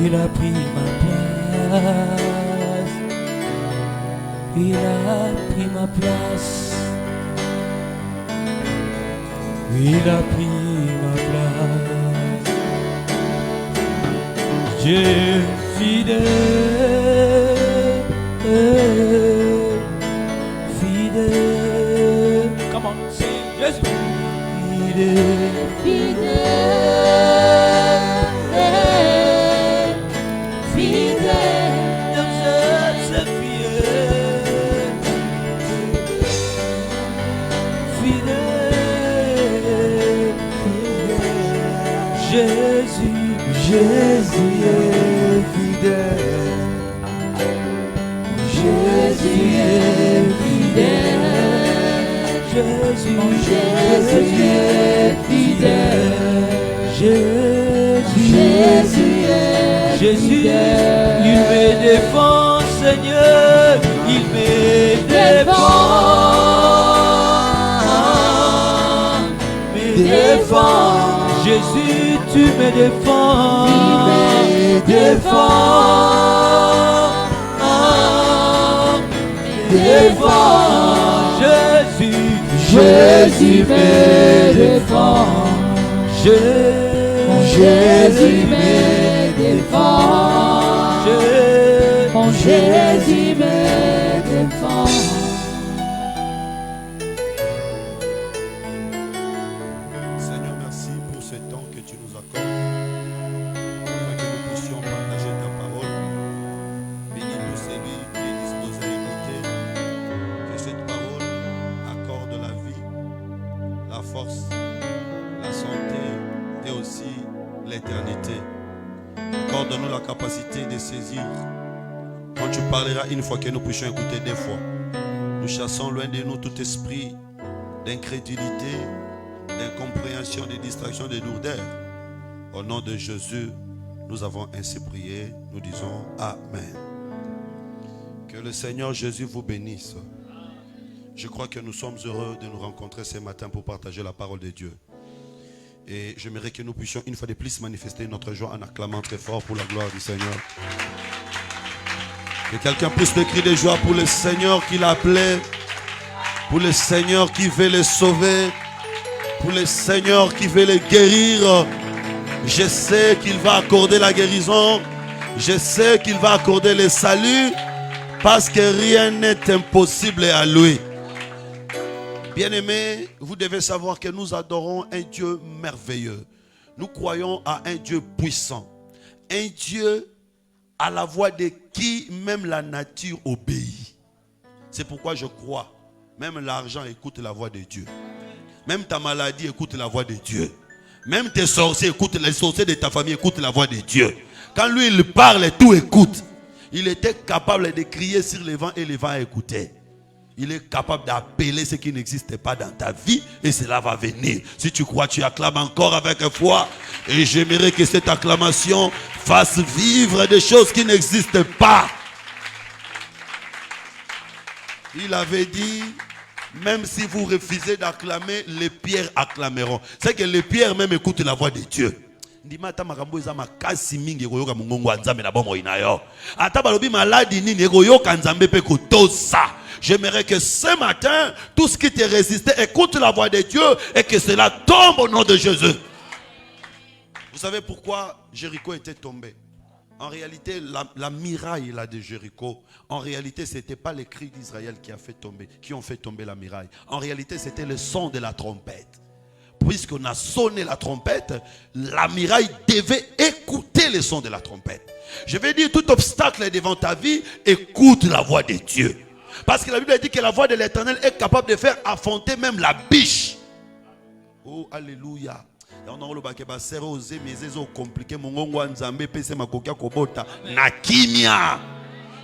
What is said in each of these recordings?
Il a pris ma place. Il a pris ma place. Il a pris ma place. Dieu fidèle, fidèle. Come on, sing Jésus. Fidèle, fidèle, fidèle. c'est fidèle, fidèle, fidèle. Jésus, Jésus est fidèle. Jésus est fidèle. Jésus, Jésus est fidèle. Jésus, Jésus est Jésus, fidèle. il me défend, Seigneur, il me défend. Jésus, tu me défends. Il me défend. Jésus, Jésus me défend. Jésus me défend. Mon Jésus me défend. Seigneur, merci pour ce temps que tu nous accordes, afin que nous puissions partager ta parole. Bénis tout celui qui est disposé à écouter. Que cette parole accorde la vie, la force, la santé et aussi l'éternité. Accorde-nous la capacité de saisir. Quand tu parleras une fois, que nous puissions écouter deux fois. Nous chassons loin de nous tout esprit d'incrédulité, d'incompréhension, de distraction, de lourdeur. Au nom de Jésus, nous avons ainsi prié. Nous disons Amen. Que le Seigneur Jésus vous bénisse. Je crois que nous sommes heureux de nous rencontrer ce matin pour partager la parole de Dieu. Et j'aimerais que nous puissions une fois de plus manifester notre joie en acclamant très fort pour la gloire du Seigneur. Que quelqu'un puisse le cri de joie pour le Seigneur qui l'a appelé, pour le Seigneur qui veut le sauver, pour le Seigneur qui veut le guérir. Je sais qu'il va accorder la guérison, je sais qu'il va accorder le salut, parce que rien n'est impossible à lui. Bien-aimés, vous devez savoir que nous adorons un Dieu merveilleux. Nous croyons à un Dieu puissant, un Dieu à la voix de qui même la nature obéit. C'est pourquoi je crois, même l'argent écoute la voix de Dieu. Même ta maladie écoute la voix de Dieu. Même tes sorciers écoutent, les sorciers de ta famille écoutent la voix de Dieu. Quand lui il parle, tout écoute. Il était capable de crier sur le vent et le vent écoutait. Il est capable d'appeler ce qui n'existe pas dans ta vie et cela va venir. Si tu crois, tu acclames encore avec foi. Et j'aimerais que cette acclamation fasse vivre des choses qui n'existent pas. Il avait dit, même si vous refusez d'acclamer, les pierres acclameront. C'est que les pierres même écoutent la voix de Dieu. J'aimerais que ce matin, tout ce qui te résistait, écoute la voix de Dieu et que cela tombe au nom de Jésus. Vous savez pourquoi Jéricho était tombé? En réalité, la muraille là de Jéricho, en réalité, ce n'était pas les cris d'Israël qui ont fait tomber la muraille. En réalité, c'était le son de la trompette. Puisqu'on a sonné la trompette, la muraille devait écouter le son de la trompette. Je vais dire, tout obstacle est devant ta vie, écoute la voix de Dieu. Parce que la Bible dit que la voix de l'Éternel est capable de faire affronter même la biche. Oh, alléluia.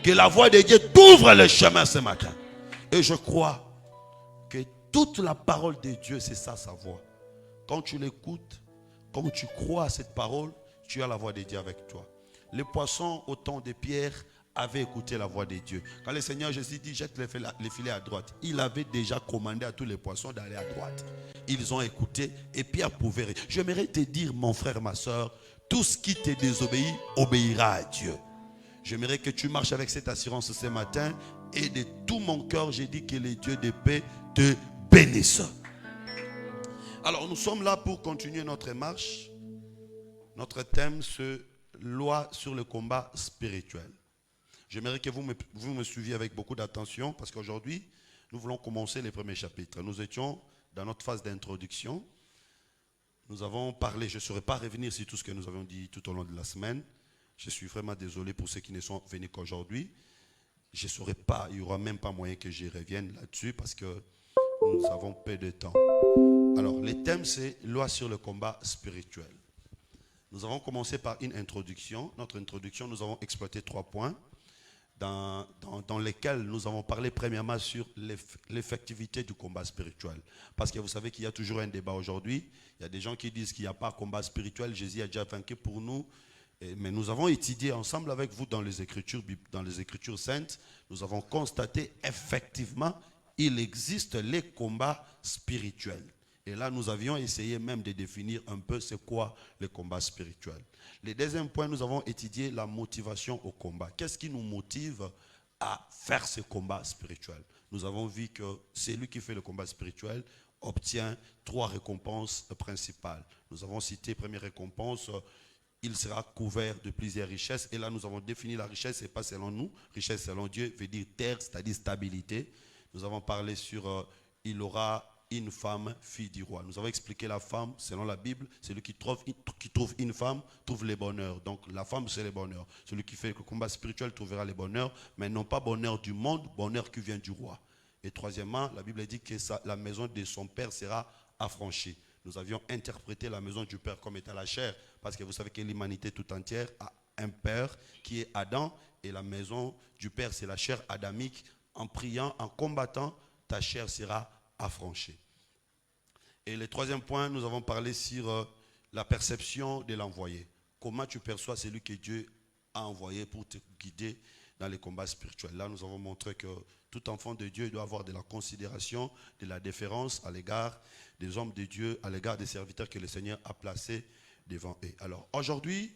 Que la voix de Dieu t'ouvre le chemin ce matin. Et je crois que toute la parole de Dieu, c'est ça sa voix. Quand tu l'écoutes, quand tu crois à cette parole, tu as la voix de Dieu avec toi. Les poissons au temps de Pierre avaient écouté la voix de Dieu. Quand le Seigneur Jésus dit jette les filets à droite, il avait déjà commandé à tous les poissons d'aller à droite. Ils ont écouté et Pierre pouvait. J'aimerais te dire, mon frère, ma soeur, tout ce qui te désobéit obéira à Dieu. J'aimerais que tu marches avec cette assurance ce matin. Et de tout mon cœur, j'ai dit que les dieux de paix te bénissent. Alors, nous sommes là pour continuer notre marche. Notre thème, c'est loi sur le combat spirituel. J'aimerais que vous me suiviez avec beaucoup d'attention parce qu'aujourd'hui, nous voulons commencer les premiers chapitres. Nous étions dans notre phase d'introduction. Nous avons parlé, je ne saurais pas revenir sur tout ce que nous avons dit tout au long de la semaine. Je suis vraiment désolé pour ceux qui ne sont venus qu'aujourd'hui. Je ne saurais pas, il n'y aura même pas moyen que j'y revienne là-dessus parce que nous avons peu de temps. Alors, le thème, c'est loi sur le combat spirituel. Nous avons commencé par une introduction. Notre introduction, nous avons exploité 3 points dans lesquels nous avons parlé premièrement sur l'effectivité du combat spirituel. Parce que vous savez qu'il y a toujours un débat aujourd'hui. Il y a des gens qui disent qu'il n'y a pas de combat spirituel. Jésus a déjà vaincu pour nous. Mais nous avons étudié ensemble avec vous dans les Écritures saintes. Nous avons constaté effectivement il existe les combats spirituels. Et là, nous avions essayé même de définir un peu c'est quoi le combat spirituel. Le deuxième point, nous avons étudié la motivation au combat. Qu'est-ce qui nous motive à faire ce combat spirituel? Nous avons vu que celui qui fait le combat spirituel obtient 3 récompenses principales. Nous avons cité première récompense, il sera couvert de plusieurs richesses. Et là, nous avons défini la richesse, et pas selon nous. Richesse selon Dieu veut dire terre, c'est-à-dire stabilité. Nous avons parlé sur il aura une femme, fille du roi. Nous avons expliqué la femme, selon la Bible, celui qui trouve une femme, trouve le bonheur. Donc la femme, c'est le bonheur. Celui qui fait le combat spirituel trouvera le bonheur, mais non pas bonheur du monde, bonheur qui vient du roi. Et troisièmement, la Bible dit que la maison de son père sera affranchie. Nous avions interprété la maison du père comme étant la chair, parce que vous savez que l'humanité tout entière a un père qui est Adam, et la maison du père, c'est la chair adamique. En priant, en combattant, ta chair sera affranchie. Et le troisième point, nous avons parlé sur la perception de l'envoyé. Comment tu perçois celui que Dieu a envoyé pour te guider dans les combats spirituels. Là, nous avons montré que tout enfant de Dieu doit avoir de la considération, de la déférence à l'égard des hommes de Dieu, à l'égard des serviteurs que le Seigneur a placés devant eux. Alors, aujourd'hui,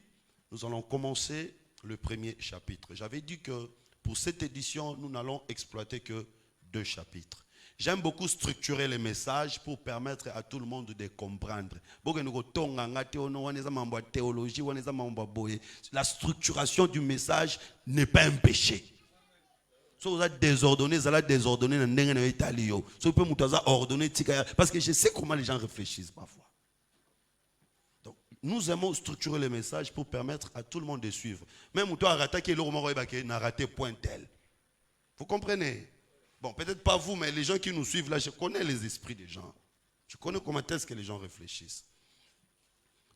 nous allons commencer le premier chapitre. J'avais dit que pour cette édition, nous n'allons exploiter que 2 chapitres. J'aime beaucoup structurer les messages pour permettre à tout le monde de comprendre. La structuration du message n'est pas un péché. Si vous êtes désordonné, vous allez désordonner. Parce que je sais comment les gens réfléchissent parfois. Nous aimons structurer les messages pour permettre à tout le monde de suivre. Même toi, n'a raté point tel. Vous comprenez? Bon, peut-être pas vous, mais les gens qui nous suivent là, je connais les esprits des gens. Je connais comment est-ce que les gens réfléchissent.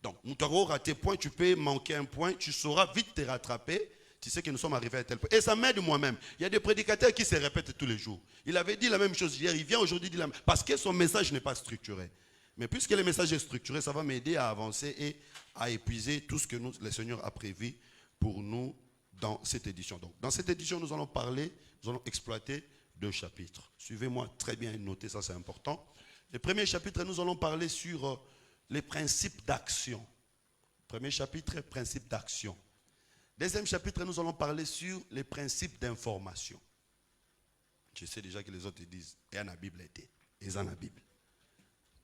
Donc, nous t'aurons raté point, tu peux manquer un point, tu sauras vite te rattraper. Tu sais que nous sommes arrivés à tel point. Et ça m'aide moi-même. Il y a des prédicateurs qui se répètent tous les jours. Il avait dit la même chose hier, il vient aujourd'hui dire la même chose. Parce que son message n'est pas structuré. Mais puisque le message est structuré, ça va m'aider à avancer et à épuiser tout ce que le Seigneur a prévu pour nous dans cette édition. Donc, dans cette édition, nous allons parler, nous allons exploiter 2 chapitres. Suivez-moi très bien et notez ça, c'est important. Le premier chapitre, nous allons parler sur les principes d'action. Premier chapitre, principes d'action. Deuxième chapitre, nous allons parler sur les principes d'information. Je sais déjà que les autres disent, et en la Bible était, et en la Bible.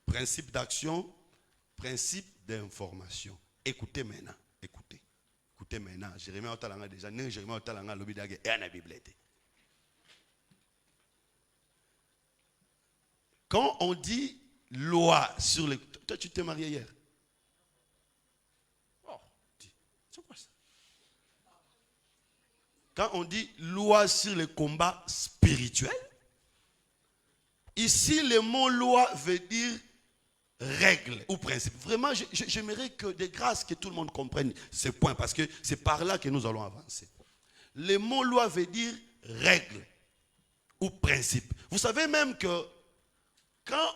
Principe d'action, principe d'information. Écoutez maintenant, écoutez. Écoutez maintenant. Jérémie Otalanga déjà, Jérémie Otalanga l'obidague, et en la Bible était. Quand on dit loi sur les... Toi, tu t'es marié hier. Oh, c'est quoi ça? Quand on dit loi sur les combats spirituels, ici le mot loi veut dire règle ou principe. Vraiment, j'aimerais que de grâce que tout le monde comprenne ce point parce que c'est par là que nous allons avancer. Le mot loi veut dire règle ou principe. Vous savez même que quand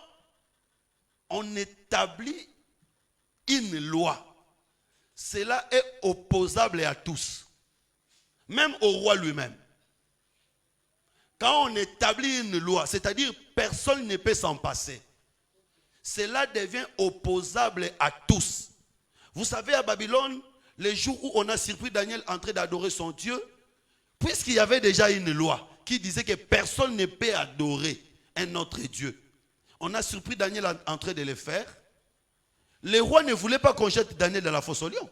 on établit une loi, cela est opposable à tous, même au roi lui-même. Quand on établit une loi, c'est-à-dire personne ne peut s'en passer, cela devient opposable à tous. Vous savez, à Babylone, les jours où on a surpris Daniel en train d'adorer son Dieu, puisqu'il y avait déjà une loi qui disait que personne ne peut adorer un autre Dieu. On a surpris Daniel en train de le faire. Les rois ne voulaient pas qu'on jette Daniel dans la fosse aux lions.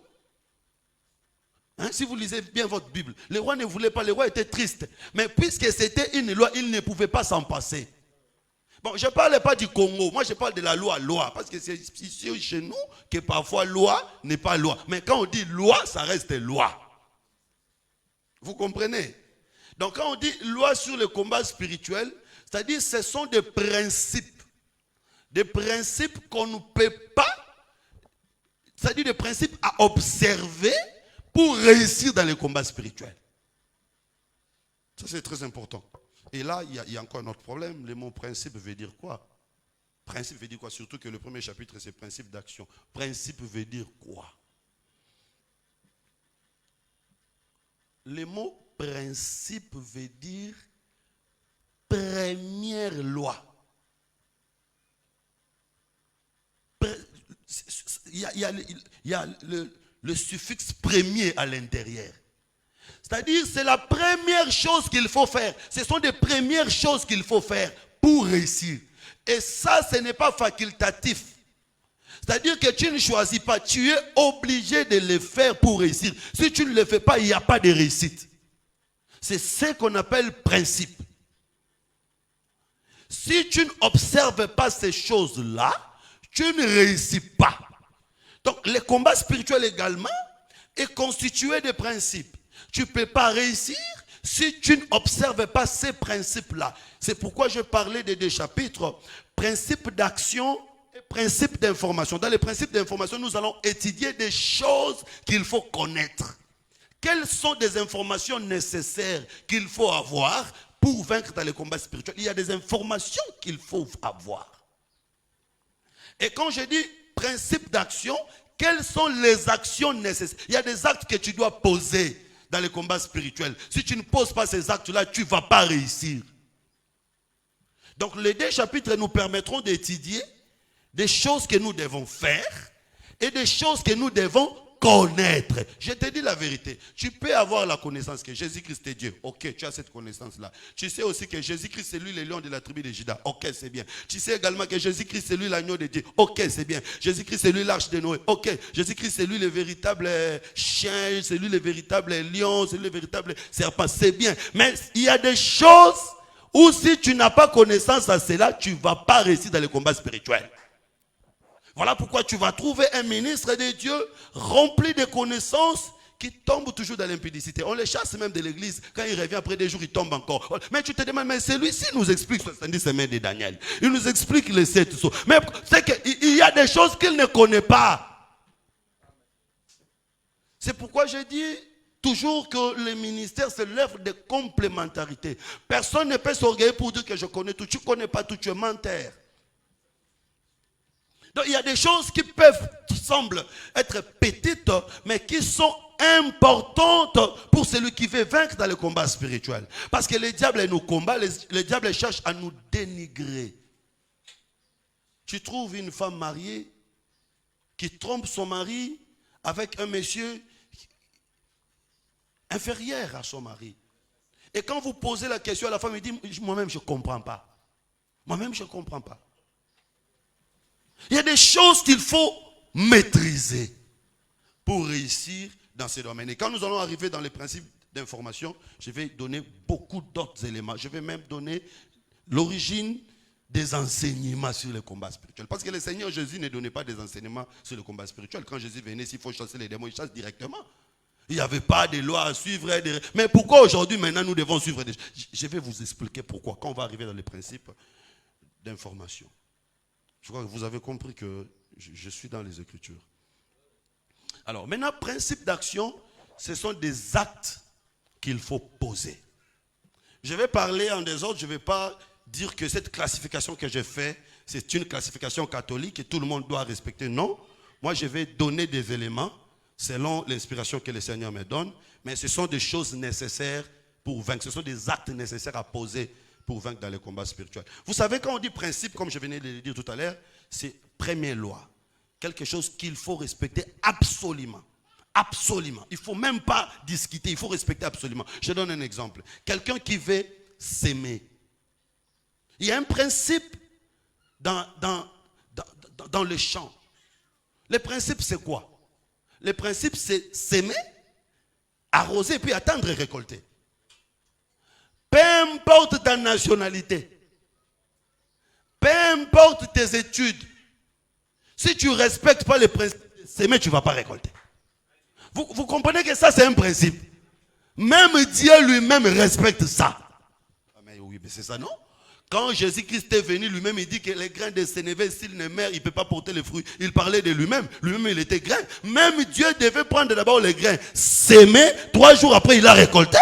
Hein, si vous lisez bien votre Bible, les rois ne voulaient pas, les rois étaient tristes. Mais puisque c'était une loi, ils ne pouvaient pas s'en passer. Bon, je ne parle pas du Congo, moi je parle de la loi. Parce que c'est ici chez nous que parfois loi n'est pas loi. Mais quand on dit loi, ça reste loi. Vous comprenez? Donc quand on dit loi sur le combat spirituel, c'est-à-dire ce sont des principes qu'on ne peut pas, c'est-à-dire des principes à observer pour réussir dans le combat spirituel. Ça c'est très important. Et là, il y a encore un autre problème. Le mot principe veut dire quoi? Principe veut dire quoi? Surtout que le premier chapitre, c'est principe d'action. Principe veut dire quoi? Le mot principe veut dire première loi. Il y a le suffixe premier à l'intérieur. C'est-à-dire, c'est la première chose qu'il faut faire. Ce sont des premières choses qu'il faut faire pour réussir. Et ça, ce n'est pas facultatif. C'est-à-dire que tu ne choisis pas. Tu es obligé de le faire pour réussir. Si tu ne le fais pas, il n'y a pas de réussite. C'est ce qu'on appelle principe. Si tu n'observes pas ces choses-là, tu ne réussis pas. Donc, le combat spirituel également est constitué de principes. Tu ne peux pas réussir si tu n'observes pas ces principes-là. C'est pourquoi je parlais des deux chapitres, principes d'action et principes d'information. Dans les principes d'information, nous allons étudier des choses qu'il faut connaître. Quelles sont des informations nécessaires qu'il faut avoir pour vaincre dans les combats spirituels? Il y a des informations qu'il faut avoir. Et quand je dis principe d'action, quelles sont les actions nécessaires? Il y a des actes que tu dois poser dans les combats spirituels. Si tu ne poses pas ces actes-là, tu ne vas pas réussir. Donc les deux chapitres nous permettront d'étudier des choses que nous devons faire et des choses que nous devons connaître. Je te dis la vérité. Tu peux avoir la connaissance que Jésus-Christ est Dieu. Ok, tu as cette connaissance-là. Tu sais aussi que Jésus-Christ c'est lui le lion de la tribu de Juda. Ok, c'est bien. Tu sais également que Jésus-Christ c'est lui l'agneau de Dieu. Ok, c'est bien. Jésus-Christ c'est lui l'arche de Noé. Ok, Jésus-Christ c'est lui le véritable chien, c'est lui le véritable lion, c'est lui le véritable serpent. C'est bien. Mais il y a des choses où si tu n'as pas connaissance à cela, tu ne vas pas réussir dans les combats spirituels. Voilà pourquoi tu vas trouver un ministre de Dieu rempli de connaissances qui tombe toujours dans l'impudicité. On les chasse même de l'église. Quand il revient après des jours, il tombe encore. Mais tu te demandes, mais celui-ci nous explique 70 semaines de Daniel. Il nous explique les 7 sauts. Mais c'est qu'il y a des choses qu'il ne connaît pas. C'est pourquoi je dis toujours que le ministère, c'est l'œuvre de complémentarité. Personne ne peut s'orgueillir pour dire que je connais tout. Tu ne connais pas tout, tu es menteur. Donc il y a des choses qui peuvent, qui semblent être petites, mais qui sont importantes pour celui qui veut vaincre dans le combat spirituel. Parce que le diable nous combat, le diable cherche à nous dénigrer. Tu trouves une femme mariée qui trompe son mari avec un monsieur inférieur à son mari. Et quand vous posez la question à la femme, il dit, moi-même je ne comprends pas. Moi-même je ne comprends pas. Il y a des choses qu'il faut maîtriser pour réussir dans ces domaines. Et quand nous allons arriver dans les principes d'information, je vais donner beaucoup d'autres éléments. Je vais même donner l'origine des enseignements sur le combat spirituel. Parce que le Seigneur Jésus ne donnait pas des enseignements sur le combat spirituel. Quand Jésus venait, s'il faut chasser les démons, il chasse directement. Il n'y avait pas de loi à suivre. Mais pourquoi aujourd'hui, maintenant, nous devons suivre des... Je vais vous expliquer pourquoi. Quand on va arriver dans les principes d'information. Je crois que vous avez compris que je suis dans les Écritures. Alors, maintenant, principe d'action, ce sont des actes qu'il faut poser. Je vais parler en désordre, je ne vais pas dire que cette classification que j'ai faite, c'est une classification catholique et tout le monde doit respecter. Non, moi je vais donner des éléments selon l'inspiration que le Seigneur me donne, mais ce sont des choses nécessaires pour vaincre, ce sont des actes nécessaires à poser pour vaincre dans les combats spirituels. Vous savez, quand on dit principe, comme je venais de le dire tout à l'heure, c'est première loi. quelque chose qu'il faut respecter absolument. Absolument. Il ne faut même pas discuter, il faut respecter absolument. Je donne un exemple. Quelqu'un qui veut s'aimer. Il y a un principe dans le champ. Le principe, c'est quoi? Le principe, c'est s'aimer, arroser, puis attendre et récolter. Peu importe ta nationalité, peu importe tes études, si tu ne respectes pas les principes de s'aimer, tu ne vas pas récolter. Vous comprenez que ça, c'est un principe. Même Dieu lui-même respecte ça. Ah, mais oui, mais c'est ça, non? Quand Jésus-Christ est venu, lui-même, il dit que les grains de sénévé, s'il ne meurt, il ne peut pas porter les fruits. Il parlait de lui-même. Lui-même, il était grain. Même Dieu devait prendre d'abord les grains, s'aimer. 3 jours après, il a récolté.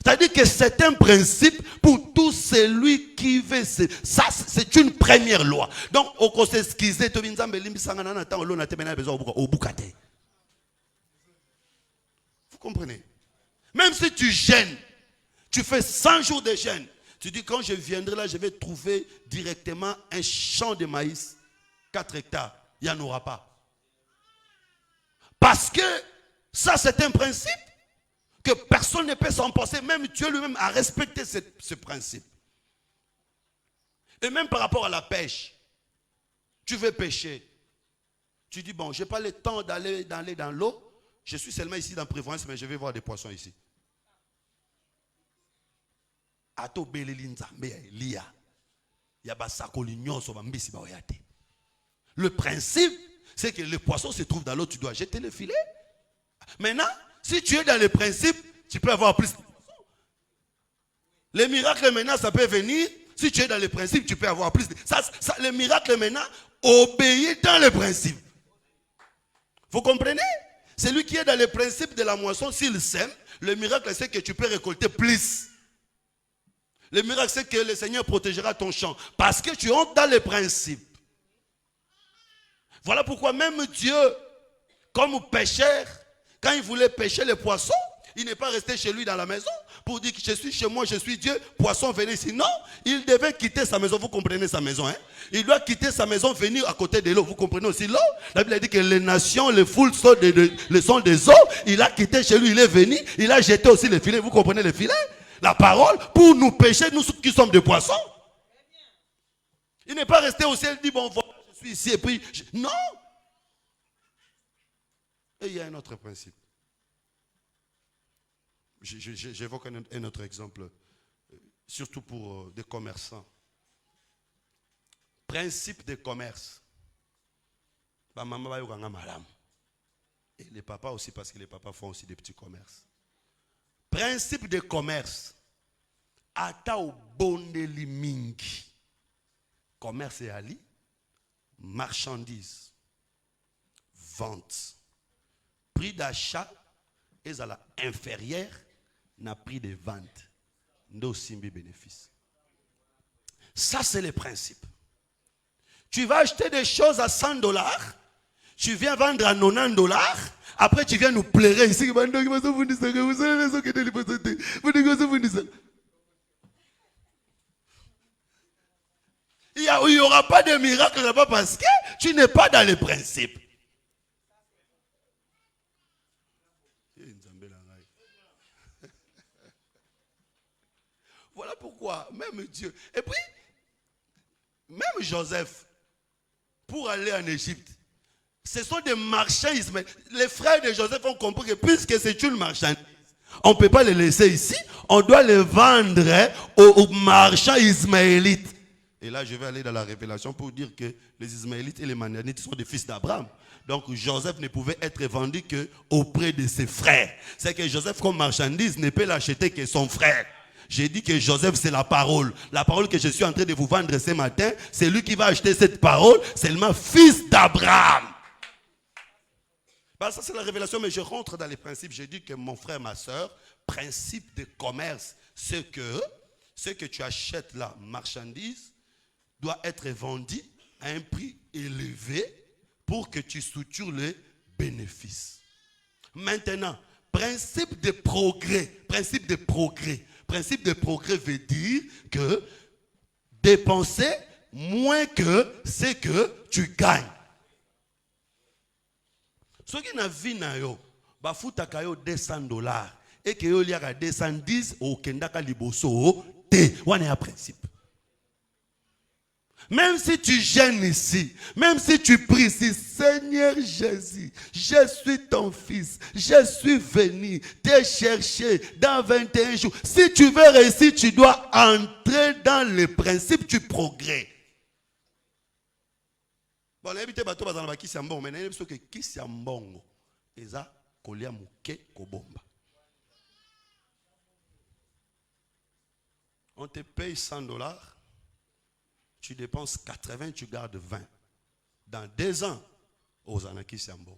C'est-à-dire que c'est un principe pour tout celui qui veut. Ça, c'est une première loi. Donc, au conseil s'excuser, vous comprenez? Même si tu gênes, tu fais 100 jours de jeûne. Tu dis, quand je viendrai là, je vais trouver directement un champ de maïs, 4 hectares. Il n'y en aura pas. Parce que ça, c'est un principe que personne ne peut s'en passer. Même Dieu lui-même a respecté ce principe. Et même par rapport à la pêche, tu veux pêcher. Tu dis, bon, je n'ai pas le temps d'aller dans l'eau. Je suis seulement ici dans Prévoyance, mais je vais voir des poissons ici. Le principe, c'est que le poisson se trouve dans l'eau, tu dois jeter le filet. Maintenant, si tu es dans le principe, tu peux avoir plus de poissons. Les miracles maintenant, ça peut venir. Si tu es dans le principe, tu peux avoir plus de... Le miracle maintenant obéit dans le principe. Vous comprenez? Celui qui est dans le principe de la moisson, s'il sème, le miracle, c'est que tu peux récolter plus. Le miracle, c'est que le Seigneur protégera ton champ. Parce que tu entres dans les principes. Voilà pourquoi même Dieu, comme pêcheur, quand il voulait pêcher les poissons, il n'est pas resté chez lui dans la maison pour dire que je suis chez moi, je suis Dieu, poisson, venez ici. Non, il devait quitter sa maison. Vous comprenez sa maison, hein? Il doit quitter sa maison, venir à côté de l'eau. Vous comprenez aussi l'eau? La Bible a dit que les nations, les foules sont des eaux. Il a quitté chez lui, il est venu, il a jeté aussi les filets. Vous comprenez les filets? La parole pour nous pêcher, nous qui sommes des poissons. Il n'est pas resté au ciel et dit, bon, voilà, je suis ici et puis... Non! Et il y a un autre principe. J'évoque un autre exemple, surtout pour des commerçants. Principe de commerce. Et les papas aussi, parce que les papas font aussi des petits commerces. Principe de commerce. Ata au bondeli mingi. Commerce et ali. Marchandise. Vente. Prix d'achat est à la inférieur n'a prix de vente. Nos simbi bénéfice. Ça, c'est le principe. Tu vas acheter des choses à $100. Tu viens vendre à $90. Après, tu viens nous pleurer ici. Il n'y aura pas de miracle là-bas parce que tu n'es pas dans les principes. Voilà pourquoi, même Dieu. Et puis, même Joseph, pour aller en Égypte, ce sont des marchands ismaélites. Les frères de Joseph ont compris que puisque c'est une marchandise, on ne peut pas les laisser ici, on doit les vendre aux marchands ismaélites. Et là, je vais aller dans la révélation pour dire que les Ismaélites et les Madianites sont des fils d'Abraham. Donc, Joseph ne pouvait être vendu qu'auprès de ses frères. C'est que Joseph, comme marchandise, ne peut l'acheter que son frère. J'ai dit que Joseph, c'est la parole. La parole que je suis en train de vous vendre ce matin, c'est lui qui va acheter cette parole, seulement fils d'Abraham. Ben, ça, c'est la révélation, mais je rentre dans les principes. J'ai dit que mon frère, ma soeur, principe de commerce, c'est que ce que tu achètes là, marchandise, doit être vendu à un prix élevé pour que tu structures les bénéfices. Maintenant, principe de progrès. Principe de progrès. Principe de progrès veut dire que dépenser moins que ce que tu gagnes. Ce qui n'a vu na yo, bafutaka yo $200 et que yo liaka 210 au kendaka liboso te, wana ya principe. Même si tu gênes ici, même si tu pries ici, Seigneur Jésus, je suis ton fils, je suis venu te chercher dans 21 jours. Si tu veux réussir, tu dois entrer dans le principe du progrès. Bon, l'habité bateau bazana ba kisi ambongo, mais n'aime que kisi ambongo, eza kolia muke kobomba. On te paye $100. Tu dépenses 80, tu gardes 20. Dans 2 ans, aux anakis Sambo.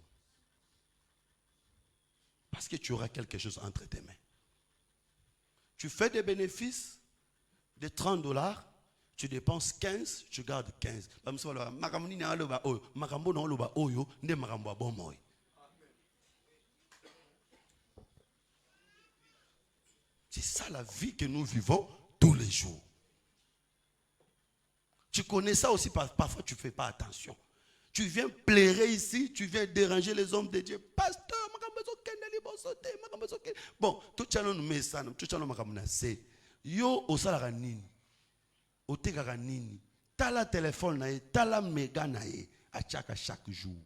Parce que tu auras quelque chose entre tes mains. Tu fais des bénéfices de $30, tu dépenses 15, tu gardes 15. C'est ça la vie que nous vivons tous les jours. Tu connais ça aussi, parfois tu ne fais pas attention. Tu viens plairer ici, tu viens déranger les hommes de Dieu. Pasteur, bon, tout le monde met ça, tout le monde c'est yo osala nini, oteka nini, tala téléphone na ye, tala méga na ye, à chaque jour.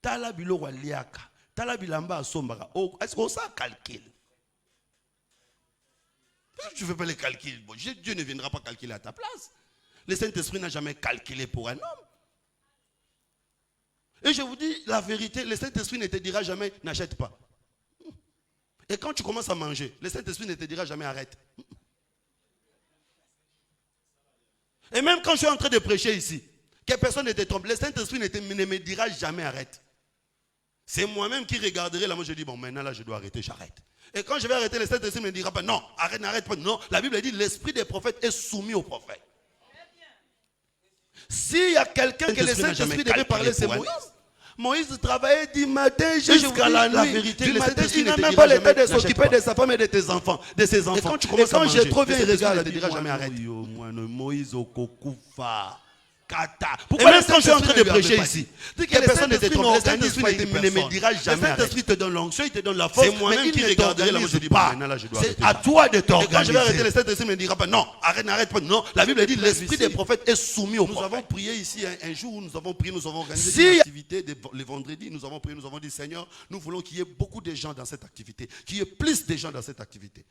Tala biloko liaka, tala bilamba asombaka. Est-ce que ça calcule? Tu ne fais pas les calculs. Bon, Dieu ne viendra pas calculer à ta place. Le Saint-Esprit n'a jamais calculé pour un homme. Et je vous dis la vérité, le Saint-Esprit ne te dira jamais n'achète pas. Et quand tu commences à manger, le Saint-Esprit ne te dira jamais arrête. Et même quand je suis en train de prêcher ici, que personne ne te trompe, le Saint-Esprit ne me dira jamais arrête. C'est moi-même qui regarderai là, moi je dis bon maintenant là je dois arrêter, j'arrête. Et quand je vais arrêter, le Saint-Esprit ne me dira pas non, arrête, n'arrête pas. Non, la Bible dit l'esprit des prophètes est soumis aux prophètes. S'il y a quelqu'un que le Saint-Esprit devait parler, c'est Moïse. Moïse travaillait du matin jusqu'à la nuit. Vérité, du matin, il n'a même pas le temps de s'occuper de sa femme et de ses enfants. Et quand tu commences à manger, je trouve un regard, il ne te dira jamais arrête. Moïse au Kokufa. Pourquoi même quand je suis en train de prêcher ici, que personne ne te trompe, le Saint-Esprit ne me dira jamais. Le Saint-Esprit te donne l'onction, il te donne la force. C'est moi-même qui regarderai là, moi je dis pas. C'est à toi de t'organiser. Quand je vais arrêter, le Saint-Esprit ne me dira pas non, arrête, n'arrête pas. Non, la Bible dit l'esprit des prophètes est soumis aux prophètes. Nous avons prié ici un jour où nous avons prié, nous avons organisé une activité le vendredi, nous avons prié, nous avons dit Seigneur, nous voulons qu'il y ait beaucoup de gens dans cette activité, qu'il y ait plus de gens dans cette activité.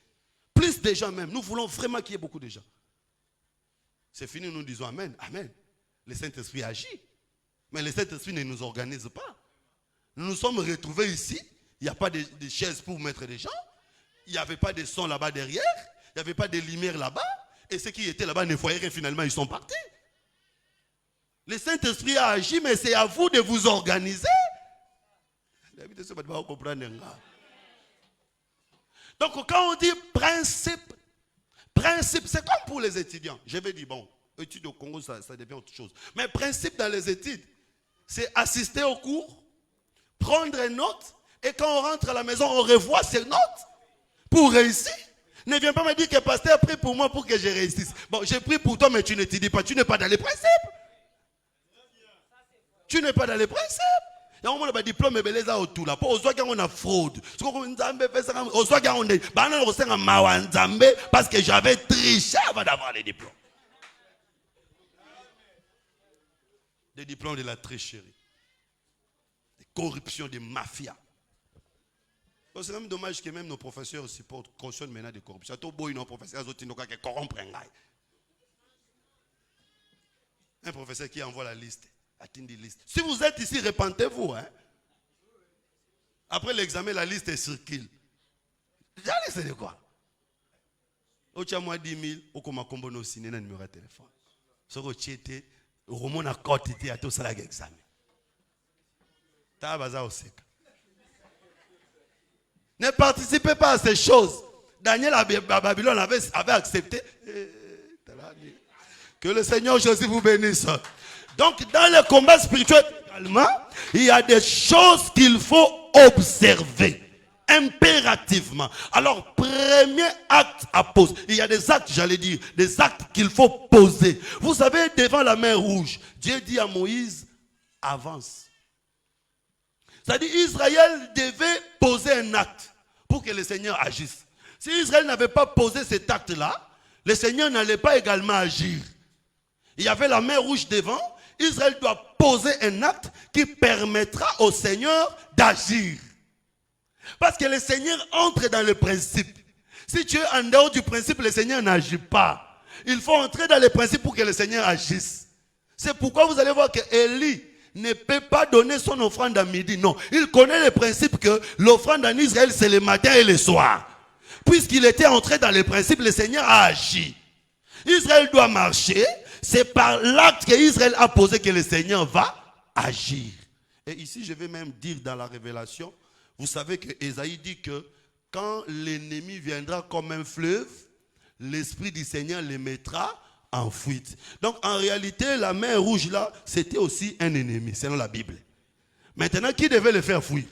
Plus de gens même, nous voulons vraiment qu'il y ait beaucoup de gens. C'est fini, nous disons Amen, Amen. Le Saint-Esprit agit. Mais le Saint-Esprit ne nous organise pas. Nous nous sommes retrouvés ici. Il n'y a pas de chaises pour mettre des gens. Il n'y avait pas de son là-bas derrière. Il n'y avait pas de lumière là-bas. Et ceux qui étaient là-bas ne voyaient rien. Finalement, ils sont partis. Le Saint-Esprit a agi, mais c'est à vous de vous organiser. Donc, quand on dit principe, c'est comme pour les étudiants. Je vais dire, bon, études au Congo, ça devient autre chose. Mais principe dans les études, c'est assister au cours, prendre une note, et quand on rentre à la maison, on revoit ces notes pour réussir. Ne viens pas me dire que pasteur prie pour moi pour que je réussisse. Bon, j'ai pris pour toi, mais tu n'étudies pas. Tu n'es pas dans les principes. Tu n'es pas dans les principes. Il y a un diplôme beleza autour là. Pour osoa quand on a fraude. Parce que j'avais triché avant d'avoir les diplômes. Des diplômes de la tricherie, des corruptions, des mafias. C'est même dommage que même nos professeurs cautionnent maintenant des corruptions. Nos professeurs qui corrompent un professeur qui envoie la liste. Si vous êtes ici, repentez-vous. Hein? Après l'examen, la liste est circule. J'allais, c'est de quoi? Au moi 10 000, au combo no signé un numéro de téléphone. Ce que tu étais, au roman à côté, à tout ça l'examen. Ne participez pas à ces choses. Daniel à Babylone avait accepté. Que le Seigneur Jésus vous bénisse. Donc, dans le combat spirituel également, il y a des choses qu'il faut observer impérativement. Alors, premier acte à poser. Il y a des actes, j'allais dire, des actes qu'il faut poser. Vous savez, devant la mer rouge, Dieu dit à Moïse, avance. C'est-à-dire Israël devait poser un acte pour que le Seigneur agisse. Si Israël n'avait pas posé cet acte-là, le Seigneur n'allait pas également agir. Il y avait la mer rouge devant. Israël doit poser un acte qui permettra au Seigneur d'agir. Parce que le Seigneur entre dans le principe. Si tu es en dehors du principe, le Seigneur n'agit pas. Il faut entrer dans le principe pour que le Seigneur agisse. C'est pourquoi vous allez voir que Élie ne peut pas donner son offrande à midi. Non, il connaît le principe que l'offrande en Israël, c'est le matin et le soir. Puisqu'il était entré dans le principe, le Seigneur a agi. Israël doit marcher. C'est par l'acte que Israël a posé que le Seigneur va agir. Et ici, je vais même dire dans la révélation, vous savez que Ésaïe dit que quand l'ennemi viendra comme un fleuve, l'Esprit du Seigneur le mettra en fuite. Donc en réalité, la mer rouge là, c'était aussi un ennemi, selon la Bible. Maintenant, qui devait le faire fuir?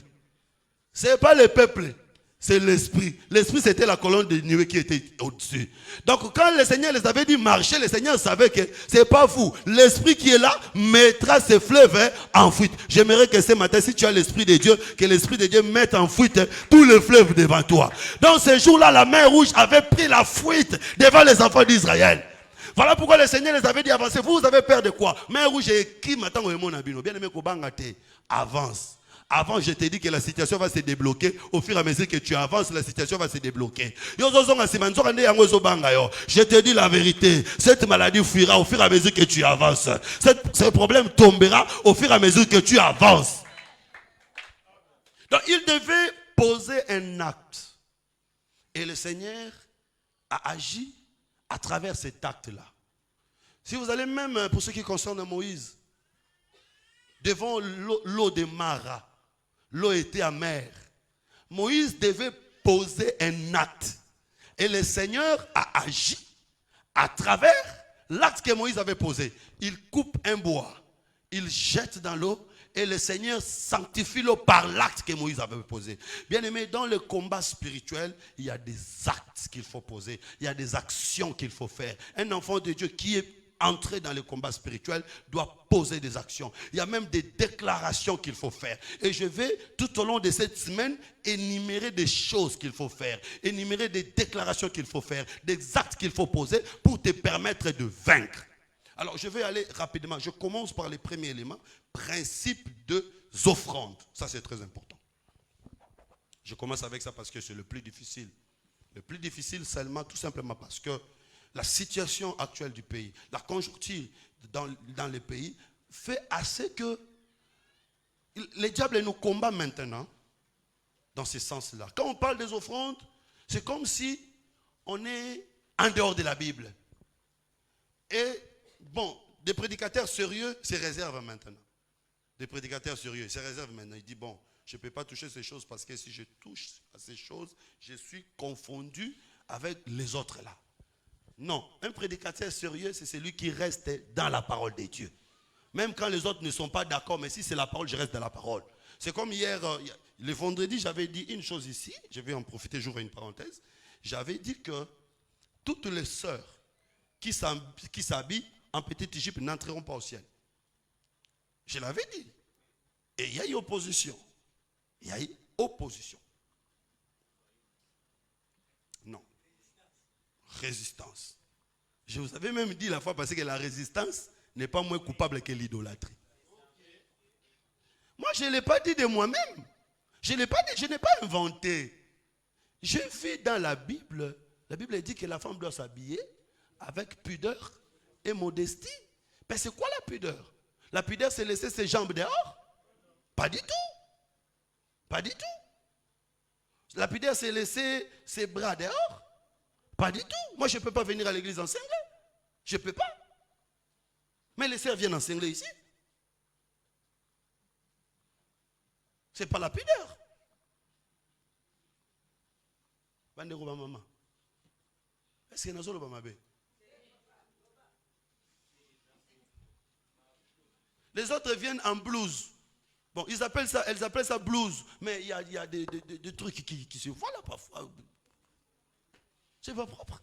Ce n'est pas le peuple, c'est l'Esprit. L'Esprit, c'était la colonne de nuée qui était au-dessus. Donc quand le Seigneur les avait dit marcher, le Seigneur savait que ce n'est pas vous. L'Esprit qui est là mettra ce fleuve en fuite. J'aimerais que ce matin, si tu as l'Esprit de Dieu, que l'Esprit de Dieu mette en fuite tout le fleuve devant toi. Dans ce jour-là, la mer rouge avait pris la fuite devant les enfants d'Israël. Voilà pourquoi le Seigneur les avait dit avancer. Vous avez peur de quoi? Mer rouge et qui m'attend au mon abino. Bien aimé Kobangate, avance. Avant, je t'ai dit que la situation va se débloquer. Au fur et à mesure que tu avances, la situation va se débloquer. Je te dis la vérité. Cette maladie fuira au fur et à mesure que tu avances. Ce problème tombera au fur et à mesure que tu avances. Donc, il devait poser un acte. Et le Seigneur a agi à travers cet acte-là. Si vous allez même, pour ce qui concerne Moïse, devant l'eau de Mara, l'eau était amère. Moïse devait poser un acte. Et le Seigneur a agi à travers l'acte que Moïse avait posé. Il coupe un bois, il jette dans l'eau, et le Seigneur sanctifie l'eau par l'acte que Moïse avait posé. Bien aimé, dans le combat spirituel, il y a des actes qu'il faut poser. Il y a des actions qu'il faut faire. Un enfant de Dieu qui est entré dans le combat spirituel doit poser des actions. Il y a même des déclarations qu'il faut faire. Et je vais, tout au long de cette semaine, énumérer des choses qu'il faut faire. Énumérer des déclarations qu'il faut faire. Des actes qu'il faut poser pour te permettre de vaincre. Alors, je vais aller rapidement. Je commence par les premiers éléments. Principe des offrandes. Ça, c'est très important. Je commence avec ça parce que c'est le plus difficile. Le plus difficile seulement, tout simplement parce que la situation actuelle du pays, la conjoncture dans le pays, fait assez que le diable nous combat maintenant dans ce sens-là. Quand on parle des offrandes, c'est comme si on est en dehors de la Bible. Et bon, des prédicateurs sérieux se réservent maintenant. Des prédicateurs sérieux se réservent maintenant. Ils disent, bon, je ne peux pas toucher ces choses parce que si je touche à ces choses, je suis confondu avec les autres là. Non, un prédicateur sérieux, c'est celui qui reste dans la parole de Dieu. Même quand les autres ne sont pas d'accord, mais si c'est la parole, je reste dans la parole. C'est comme hier, le vendredi, j'avais dit une chose ici, je vais en profiter, j'ouvre une parenthèse. J'avais dit que toutes les sœurs qui s'habillent en petite Égypte n'entreront pas au ciel. Je l'avais dit. Et il y a eu opposition. Il y a eu opposition. Non. Résistance. Je vous avais même dit la fois passée que la résistance n'est pas moins coupable que l'idolâtrie. Moi, je ne l'ai pas dit de moi-même. Je n'ai pas inventé. Je vis dans la Bible dit que la femme doit s'habiller avec pudeur et modestie. Mais c'est quoi la pudeur? La pudeur, c'est laisser ses jambes dehors? Pas du tout. Pas du tout. La pudeur, c'est laisser ses bras dehors? Pas du tout. Moi, je ne peux pas venir à l'église enseigner. Je ne peux pas. Mais les sœurs viennent enseigner ici. Ce n'est pas la pudeur. Maman. Est-ce que nous avons ma bé? Les autres viennent en blouse. Bon, elles appellent ça blouse. Mais il y a des trucs qui se voient là parfois. C'est pas propre.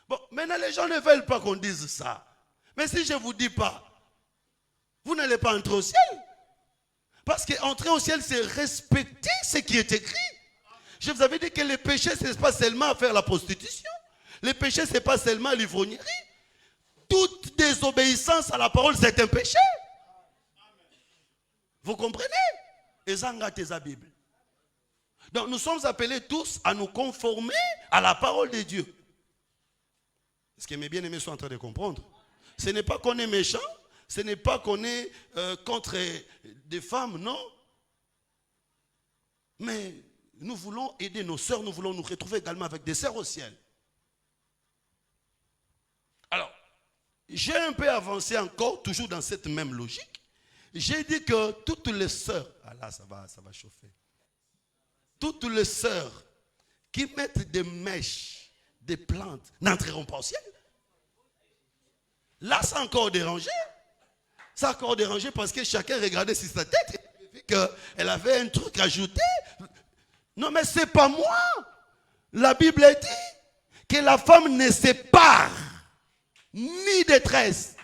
Bon, maintenant les gens ne veulent pas qu'on dise ça. Mais si je ne vous dis pas, vous n'allez pas entrer au ciel. Parce qu'entrer au ciel, c'est respecter ce qui est écrit. Je vous avais dit que les péchés, ce n'est pas seulement à faire la prostitution. Les péchés, ce n'est pas seulement l'ivrognerie. Toute désobéissance à la parole, c'est un péché. Vous comprenez? Et ça, la Bible. Donc nous sommes appelés tous à nous conformer à la parole de Dieu. Ce que mes bien-aimés sont en train de comprendre. Ce n'est pas qu'on est méchant, ce n'est pas qu'on est contre des femmes, non. Mais nous voulons aider nos sœurs, nous voulons nous retrouver également avec des sœurs au ciel. Alors, j'ai un peu avancé encore, toujours dans cette même logique. J'ai dit que toutes les sœurs, ah là ça va chauffer. Toutes les sœurs qui mettent des mèches, des plantes, n'entreront pas au ciel. Là, ça a encore dérangé. Ça a encore dérangé parce que chacun regardait sur sa tête et vu qu'elle avait un truc ajouté. Non, mais ce n'est pas moi. La Bible dit que la femme ne sépare ni détresse.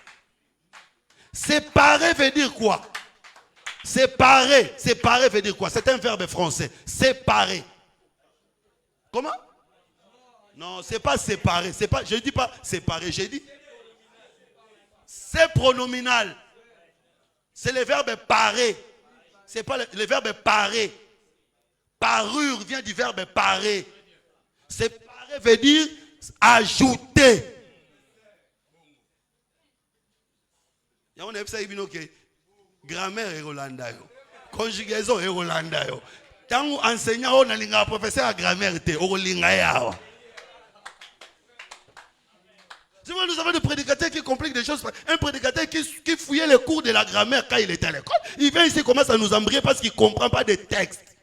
Séparer veut dire quoi? Séparer veut dire quoi? C'est un verbe français. Séparer. Comment? Non, c'est pas séparer. Je ne dis pas séparer, j'ai dit. C'est pronominal. C'est le verbe parer. C'est pas le verbe parer. Parure vient du verbe parer. Séparer veut dire ajouter. On a vu grammaire et Rolanda. Conjugaison et Rolanda. Tant enseignant, on a un professeur à grammaire. Nous avons des prédicateurs qui compliquent des choses. Un prédicateur qui fouillait les cours de la grammaire quand il était à l'école. Il vient ici, commence à nous embrouiller parce qu'il ne comprend pas des textes.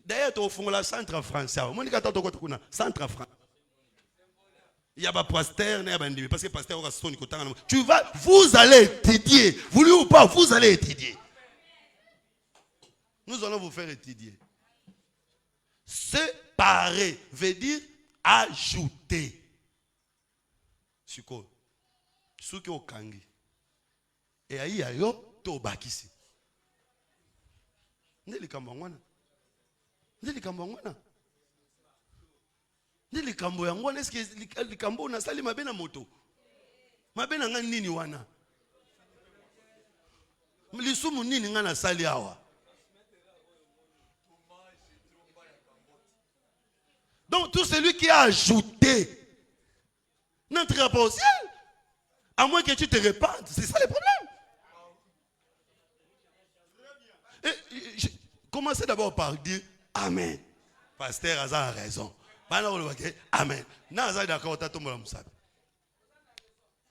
D'ailleurs, au fond, la centre français. Centre français. Il y a pas pasteur, parce que pasteur vous allez étudier. Voulez ou pas, vous allez étudier. Nous allons vous faire étudier. Séparer veut dire ajouter. Suko. Suki okangi. Et aïe ayo to bakisi. Ndeli kambangwana. Ndeli kambangwana. Ndeli kambo yangwana eske likambo na sali mabena moto. Mabena ngani nini wana? Mlisumu nini ngana sali awa? Donc tout celui qui a ajouté n'entrera pas au ciel. À moins que tu te répandes. C'est ça le problème. Et commencez d'abord par dire Amen. Pasteur Azar a raison. Amen.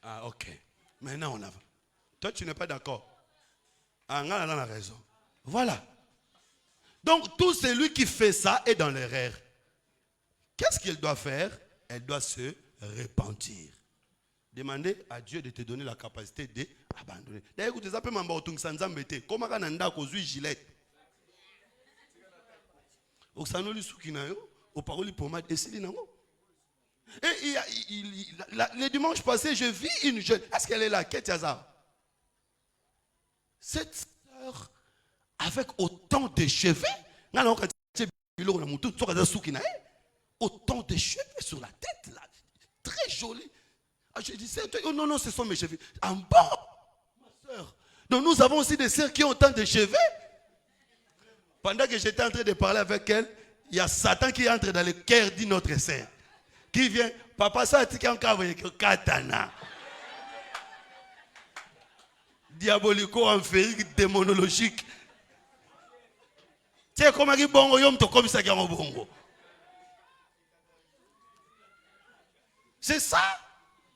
Ah, ok. Maintenant on avance. Toi tu n'es pas d'accord. Ah, on a raison. Voilà. Donc tout celui qui fait ça est dans l'erreur. Qu'est-ce qu'il doit faire? Elle doit se repentir. Demandez à Dieu de te donner la capacité d'abandonner. D'ailleurs, vous avez dit, comment on a un gilet? Et le dimanche passé, je vis une jeune. Est-ce qu'elle est là? Cette sœur avec autant de cheveux. Autant de cheveux sur la tête là. Très joli. Je disais, oh non, non, ce sont mes cheveux. En bas, ma soeur. Donc nous avons aussi des sœurs qui ont autant de cheveux. Pendant que j'étais en train de parler avec elle, il y a Satan qui entre dans le cœur d'une autre sœur. Qui vient, papa, ça a été encore katana. Diabolico-amphérique, démonologique. Tu sais comment il bongo yom to comme ça qui est bongo. C'est ça.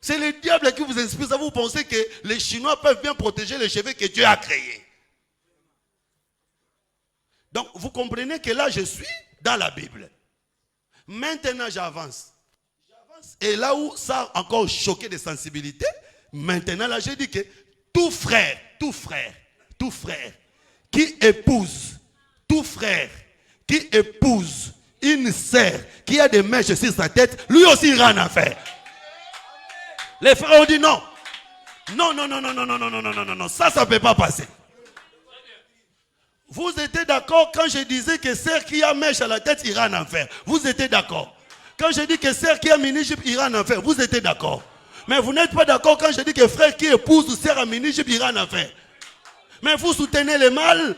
C'est le diable qui vous inspire. Ça vous pensez que les Chinois peuvent bien protéger les cheveux que Dieu a créés. Donc vous comprenez que là je suis dans la Bible. Maintenant j'avance. Et là où ça a encore choqué de sensibilité, maintenant là je dis que tout frère qui épouse une sœur qui a des mèches sur sa tête, lui aussi il a en affaire. Les frères ont dit non. Non, non, non, non, non, non, non, non, non, non, non, non, ça ne peut pas passer. Vous étiez d'accord quand je disais que sœur qui a mèche à la tête ira en enfer. Vous étiez d'accord. Quand je dis que sœur qui a mini-jupe ira en enfer, vous étiez d'accord. Mais vous n'êtes pas d'accord quand je dis que frère qui épouse ou sœur à mini-jupe ira en enfer. Mais vous soutenez le mal.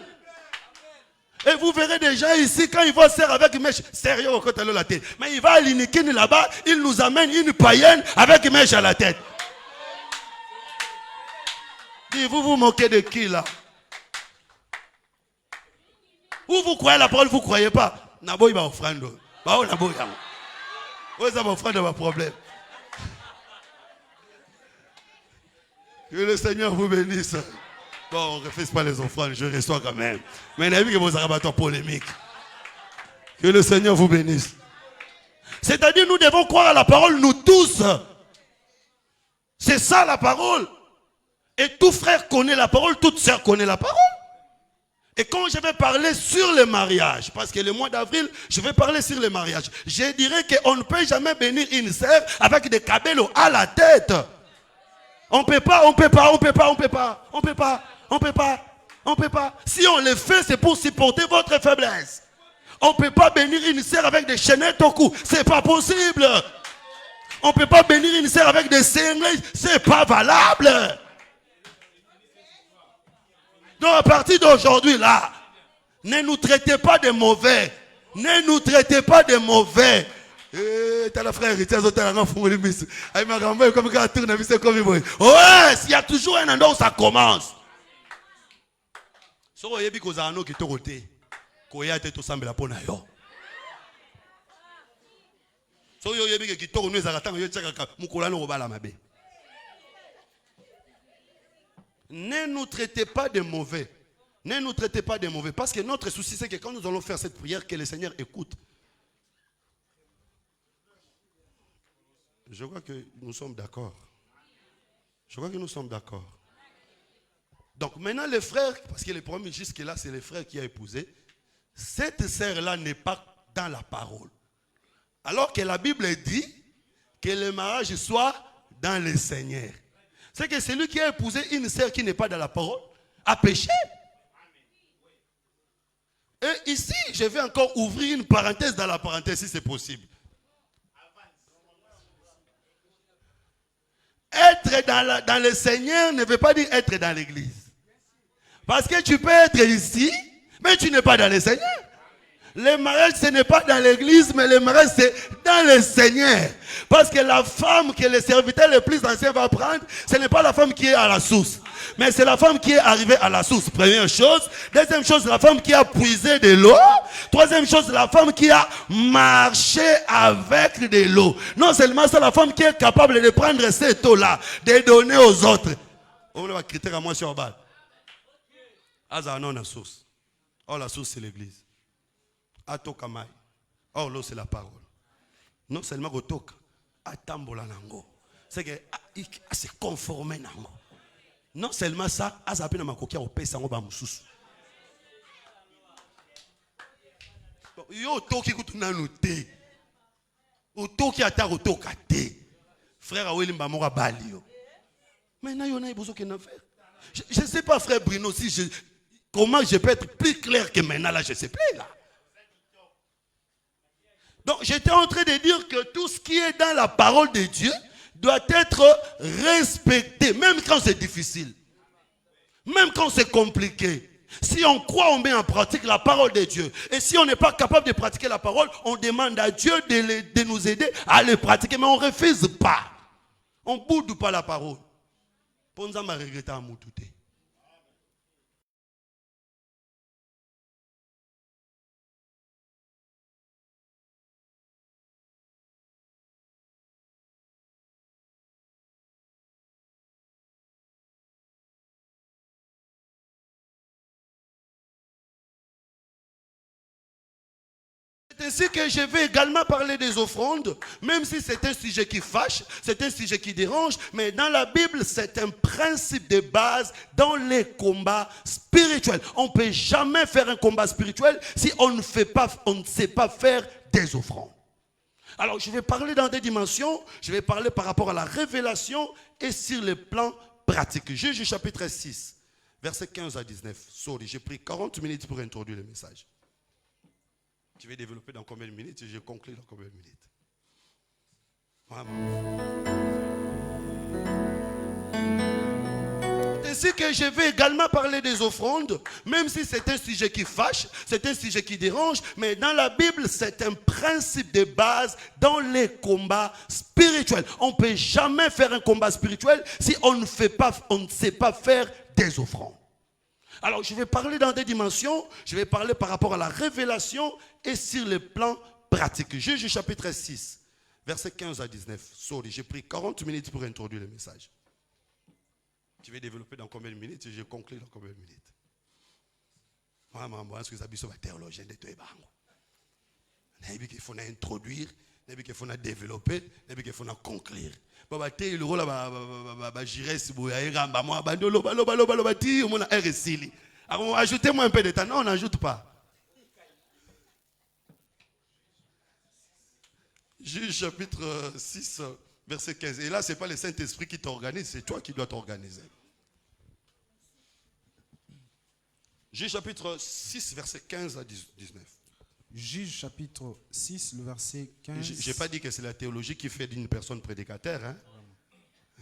Et vous verrez des gens ici, quand ils vont sœur avec mèche, sérieux au côté de la tête. Mais il va à l'Inikini là-bas, il nous amène une païenne avec mèche à la tête. Et vous vous moquez de qui là? Vous croyez la parole, vous ne croyez pas. Naboy va offrande. Bah naboy yango. Vous avez offrande un problème. Que le Seigneur vous bénisse. Bon, on ne refuse pas les offrandes, je reçois quand même. Mais il y a vu que vos arabateurs polémiques. Que le Seigneur vous bénisse. C'est-à-dire, nous devons croire à la parole, nous tous. C'est ça la parole. Et tout frère connaît la parole, toute sœur connaît la parole. Et quand je vais parler sur le mariage, parce que le mois d'avril, je vais parler sur le mariage, je dirais qu'on ne peut jamais bénir une sœur avec des cabellos à la tête. On ne peut pas, on ne peut pas, on ne peut pas, on ne peut pas, on ne peut pas, on ne peut pas, on ne peut pas. Si on le fait, c'est pour supporter votre faiblesse. On ne peut pas bénir une sœur avec des chaînettes au cou. Ce n'est pas possible. On ne peut pas bénir une sœur avec des cingles. Ce n'est pas valable. Donc à partir d'aujourd'hui là, ne nous traitez pas de mauvais. Ne nous traitez pas de mauvais. Ouais, il y a toujours un endroit où ça commence. Ne nous traitez pas de mauvais. Ne nous traitez pas de mauvais. Parce que notre souci, c'est que quand nous allons faire cette prière, que le Seigneur écoute. Je crois que nous sommes d'accord. Je crois que nous sommes d'accord. Donc maintenant, les frères, parce que le problème jusque-là, c'est les frères qui a épousé. Cette sœur-là n'est pas dans la parole. Alors que la Bible dit que le mariage soit dans le Seigneur. C'est que celui qui a épousé une sœur qui n'est pas dans la parole a péché. Et ici, je vais encore ouvrir une parenthèse dans la parenthèse si c'est possible. Être dans le Seigneur ne veut pas dire être dans l'église. Parce que tu peux être ici, mais tu n'es pas dans le Seigneur. Le mariage, ce n'est pas dans l'église, mais le mariage, c'est dans le Seigneur. Parce que la femme que le serviteur le plus ancien va prendre, ce n'est pas la femme qui est à la source. Mais c'est la femme qui est arrivée à la source. Première chose. Deuxième chose, la femme qui a puisé de l'eau. Troisième chose, la femme qui a marché avec de l'eau. Non seulement ça, la femme qui est capable de prendre cette eau-là, de donner aux autres. On va critiquer à moi sur bas. Ah, non, la source. Oh, la source, c'est l'église. Atokamai. Or l'eau c'est la parole. Non seulement gotoka, atambola nango. C'est que c'est conformé nango. Non seulement ça, azapina makokia opesa ngo ba mususu. Yo toki kutuna noté. Otoki ata otoka te. Frère Aweli mbamora balio. Maintenant yo na besoin qu'en faire. Je ne sais pas frère Bruno si comment je peux être plus clair que maintenant là, je sais plus là. Donc j'étais en train de dire que tout ce qui est dans la parole de Dieu doit être respecté, même quand c'est difficile, même quand c'est compliqué. Si on croit, on met en pratique la parole de Dieu. Et si on n'est pas capable de pratiquer la parole, on demande à Dieu de nous aider à le pratiquer. Mais on ne refuse pas. On ne boude pas la parole. Ponza m'a regretté à Moutouté. C'est ainsi que je vais également parler des offrandes, même si c'est un sujet qui fâche, c'est un sujet qui dérange, mais dans la Bible, c'est un principe de base dans les combats spirituels. On ne peut jamais faire un combat spirituel si on ne sait pas faire des offrandes. Alors, je vais parler dans des dimensions, je vais parler par rapport à la révélation et sur le plan pratiques. Juge chapitre 6, versets 15 à 19. Sorry, j'ai pris 40 minutes pour introduire le message. Tu vais développer dans combien de minutes? Je conclue dans combien de minutes? Ainsi que je vais également parler des offrandes, même si c'est un sujet qui fâche, c'est un sujet qui dérange, mais dans la Bible, c'est un principe de base dans les combats spirituels. On ne peut jamais faire un combat spirituel si on ne sait pas faire des offrandes. Alors, je vais parler dans des dimensions, je vais parler par rapport à la révélation et sur le plan pratique. Juge chapitre 6, versets 15 à 19. Sorry, j'ai pris 40 minutes pour introduire le message. Tu vais développer dans combien de minutes? Je conclue dans combien de minutes? Moi, est-ce que ça dit sur la théologie de toi? Il faut introduire, il faut développer, il faut conclure. Ajoutez-moi un peu de temps. Non, on n'ajoute pas. Juge chapitre 6, verset 15. Et là, ce n'est pas le Saint-Esprit qui t'organise, c'est toi qui dois t'organiser. Juge chapitre 6, verset 15 à 19. Juge chapitre 6, le verset 15. Je n'ai pas dit que c'est la théologie qui fait d'une personne prédicateur. Hein?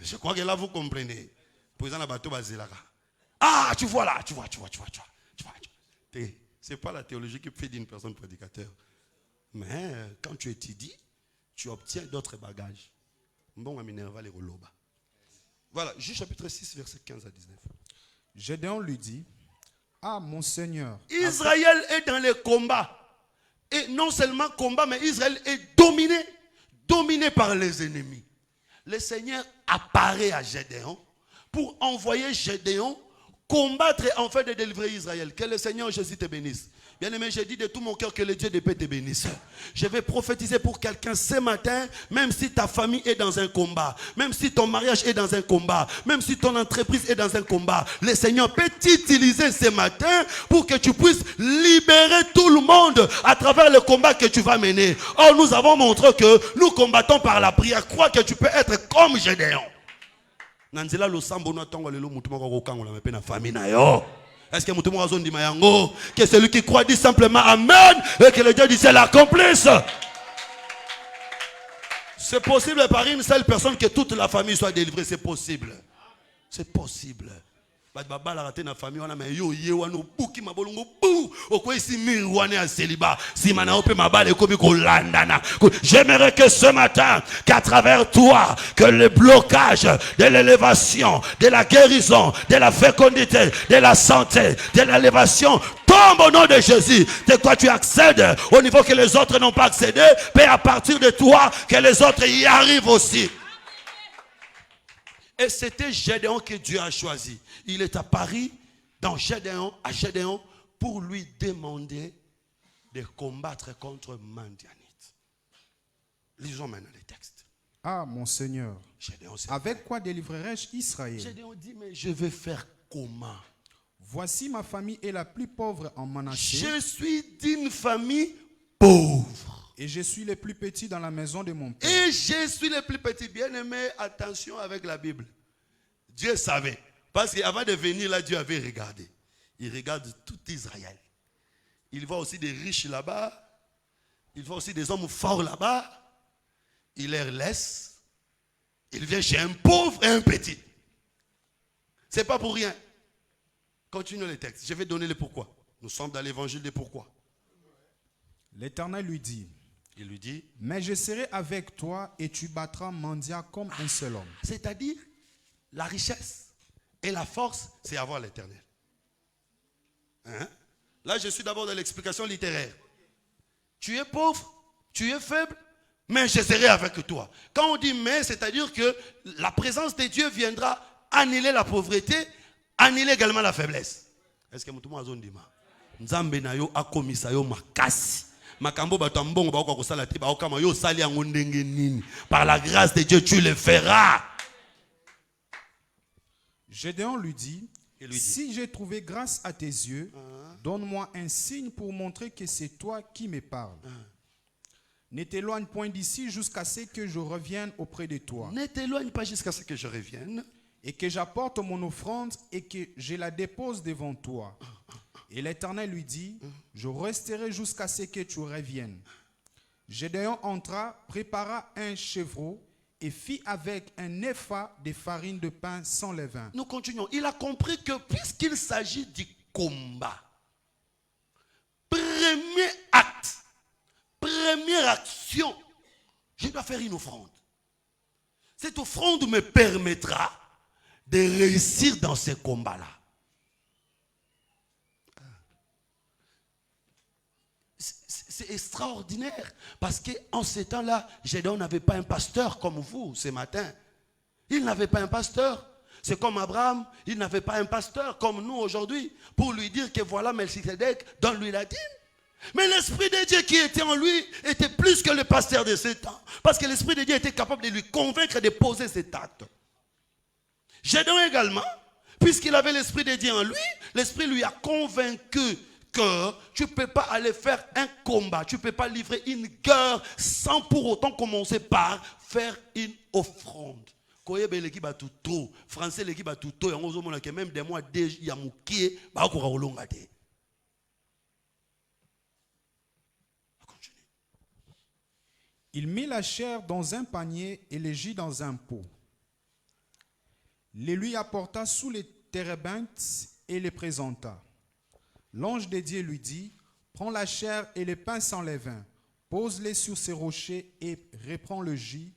Je crois que là, vous comprenez. Ah, tu vois là, tu vois. Ce n'est pas la théologie qui fait d'une personne prédicateur. Mais quand tu étudies, tu obtiens d'autres bagages. Voilà, Juge chapitre 6, verset 15 à 19. Gédéon lui dit, ah mon Seigneur. Israël est dans les combats. Et non seulement combat, mais Israël est dominé par les ennemis. Le Seigneur apparaît à Gédéon pour envoyer Gédéon combattre et enfin de délivrer Israël. Que le Seigneur Jésus te bénisse. Bien-aimé, j'ai dit de tout mon cœur que le Dieu de paix te bénisse. Je vais prophétiser pour quelqu'un ce matin, même si ta famille est dans un combat, même si ton mariage est dans un combat, même si ton entreprise est dans un combat, le Seigneur peut t'utiliser ce matin pour que tu puisses libérer tout le monde à travers le combat que tu vas mener. Or, nous avons montré que nous combattons par la prière. Crois que tu peux être comme Gédéon. Nanzela lo sambo na tongo lelo mutu moko kokango la mepe na famille na yo. Est-ce que mutu moko azondi mayango que celui qui croit dit simplement amen et que le Dieu du ciel l'accomplisse. C'est possible par une seule personne que toute la famille soit délivrée, c'est possible. C'est possible. Baba la raté na famille on a mais yo ye wano buki mabolongo bou oko isi mirwane a célibat si mana ope mabale komi ko landana. J'aimerais que ce matin qu'à travers toi que le blocage de l'élévation, de la guérison, de la fécondité, de la santé, de l'élévation tombe au nom de Jésus. De quoi tu accèdes au niveau que les autres n'ont pas accédé, mais à partir de toi que les autres y arrivent aussi. Et c'était Gédéon que Dieu a choisi. Il est apparu à Gédéon pour lui demander de combattre contre Madianite. Lisons maintenant les textes. Ah mon Seigneur, Gédéon, avec quoi délivrerai-je Israël? Gédéon dit, mais je vais faire comment? Voici ma famille est la plus pauvre en Manassé. Je suis d'une famille pauvre. Et je suis le plus petit dans la maison de mon père. Et je suis le plus petit. Bien-aimé, attention avec la Bible. Dieu savait. Parce qu'avant de venir là, Dieu avait regardé. Il regarde tout Israël. Il voit aussi des riches là-bas. Il voit aussi des hommes forts là-bas. Il les laisse. Il vient chez un pauvre et un petit. Ce n'est pas pour rien. Continuons les textes. Je vais donner le pourquoi. Nous sommes dans l'évangile des pourquoi. L'Éternel lui dit, il lui dit, mais je serai avec toi et tu battras Mandia comme un seul homme. C'est-à-dire, la richesse et la force, c'est avoir l'Éternel. Hein? Là, je suis d'abord dans l'explication littéraire. Tu es pauvre, tu es faible, mais je serai avec toi. Quand on dit mais, c'est-à-dire que la présence de Dieu viendra annuler la pauvreté, annuler également la faiblesse. Est-ce que tout le monde dit Nzambe na yo akomisa yo makasi. Makambo batambongo ba ko sala te ba okama yo sali yango ndenge nini. Par la grâce de Dieu, tu le feras. Gédéon lui dit, si j'ai trouvé grâce à tes yeux, donne-moi un signe pour montrer que c'est toi qui me parles. Ne t'éloigne point d'ici jusqu'à ce que je revienne auprès de toi. Ne t'éloigne pas jusqu'à ce que je revienne. et que j'apporte mon offrande et que je la dépose devant toi. Et l'Éternel lui dit, je resterai jusqu'à ce que tu reviennes. Gédéon entra, prépara un chevreau et fit avec un épha de farine de pain sans levain. Nous continuons. Il a compris que puisqu'il s'agit du combat, premier acte, première action, je dois faire une offrande. Cette offrande me permettra de réussir dans ce combat-là. C'est extraordinaire parce qu'en ces temps-là, Gédéon n'avait pas un pasteur comme vous ce matin. Il n'avait pas un pasteur. C'est comme Abraham, il n'avait pas un pasteur comme nous aujourd'hui pour lui dire que voilà Melchisedec, donne-lui la dîme. Mais l'Esprit de Dieu qui était en lui était plus que le pasteur de ce temps. Parce que l'Esprit de Dieu était capable de lui convaincre de poser cet acte. Gédéon également, puisqu'il avait l'Esprit de Dieu en lui, l'Esprit lui a convaincu que tu ne peux pas aller faire un combat, tu ne peux pas livrer une guerre sans pour autant commencer par faire une offrande. Français l'équipe a tout et même des mois déjà il y a mouké ba ko rolonga te. Il mit la chair dans un panier et les gît dans un pot. Les lui apporta sous les térébintes et les présenta. L'ange de Dieu lui dit, prends la chair et les pains sans levain, pose-les sur ces rochers et reprends le gît.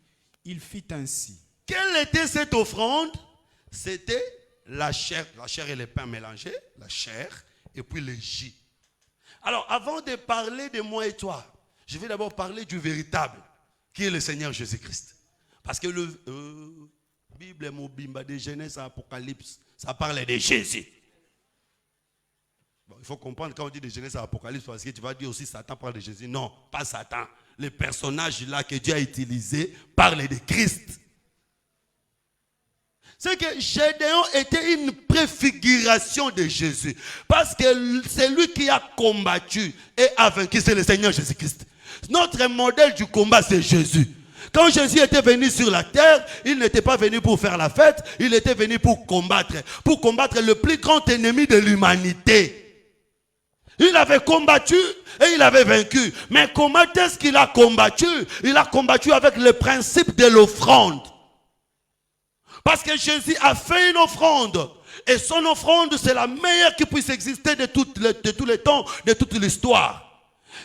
Il fit ainsi. Quelle était cette offrande? C'était la chair et les pains mélangés, la chair et puis le gît. Alors, avant de parler de moi et toi, je vais d'abord parler du véritable, qui est le Seigneur Jésus-Christ. Parce que le Bible, mon bimba de Genèse à Apocalypse, ça parle de Jésus. Bon, il faut comprendre quand on dit de Genèse à Apocalypse, parce que tu vas dire aussi Satan parle de Jésus. Non, pas Satan. Le personnage là que Dieu a utilisé parle de Christ. C'est que Gédéon était une préfiguration de Jésus. Parce que c'est lui qui a combattu et a vaincu, c'est le Seigneur Jésus-Christ. Notre modèle du combat, c'est Jésus. Quand Jésus était venu sur la terre, il n'était pas venu pour faire la fête, il était venu pour combattre le plus grand ennemi de l'humanité. Il avait combattu et il avait vaincu. Mais comment est-ce qu'il a combattu? Il a combattu avec le principe de l'offrande. Parce que Jésus a fait une offrande. Et son offrande, c'est la meilleure qui puisse exister de tous les temps, de toute l'histoire.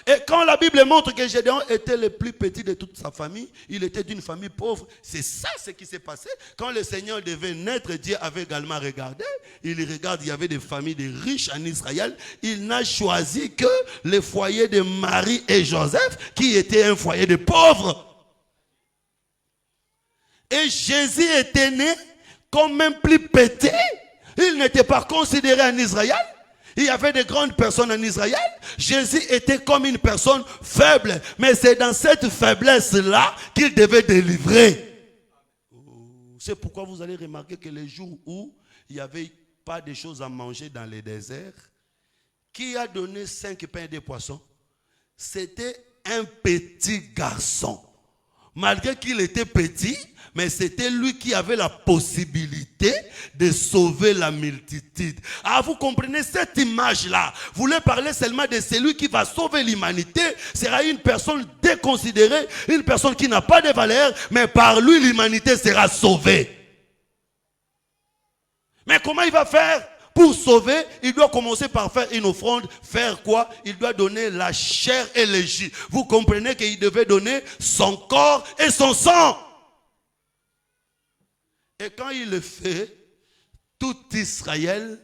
Et quand la Bible montre que Gédéon était le plus petit de toute sa famille, il était d'une famille pauvre. C'est ça ce qui s'est passé. Quand le Seigneur devait naître, Dieu avait également regardé. Il regarde, il y avait des familles de riches en Israël. Il n'a choisi que le foyer de Marie et Joseph, qui était un foyer de pauvres. Et Jésus était né comme un plus petit. Il n'était pas considéré en Israël. Il y avait de grandes personnes en Israël. Jésus était comme une personne faible. Mais c'est dans cette faiblesse-là qu'il devait délivrer. C'est pourquoi vous allez remarquer que les jours où il n'y avait pas de choses à manger dans les déserts, qui a donné 5 pains et 2 poissons? C'était un petit garçon. Malgré qu'il était petit, mais c'était lui qui avait la possibilité de sauver la multitude. Ah, vous comprenez cette image-là? Vous voulez parler seulement de celui qui va sauver l'humanité, sera une personne déconsidérée, une personne qui n'a pas de valeur, mais par lui l'humanité sera sauvée. Mais comment il va faire? Pour sauver, il doit commencer par faire une offrande. Faire quoi? Il doit donner la chair et le jus. Vous comprenez qu'il devait donner son corps et son sang. Et quand il le fait, tout Israël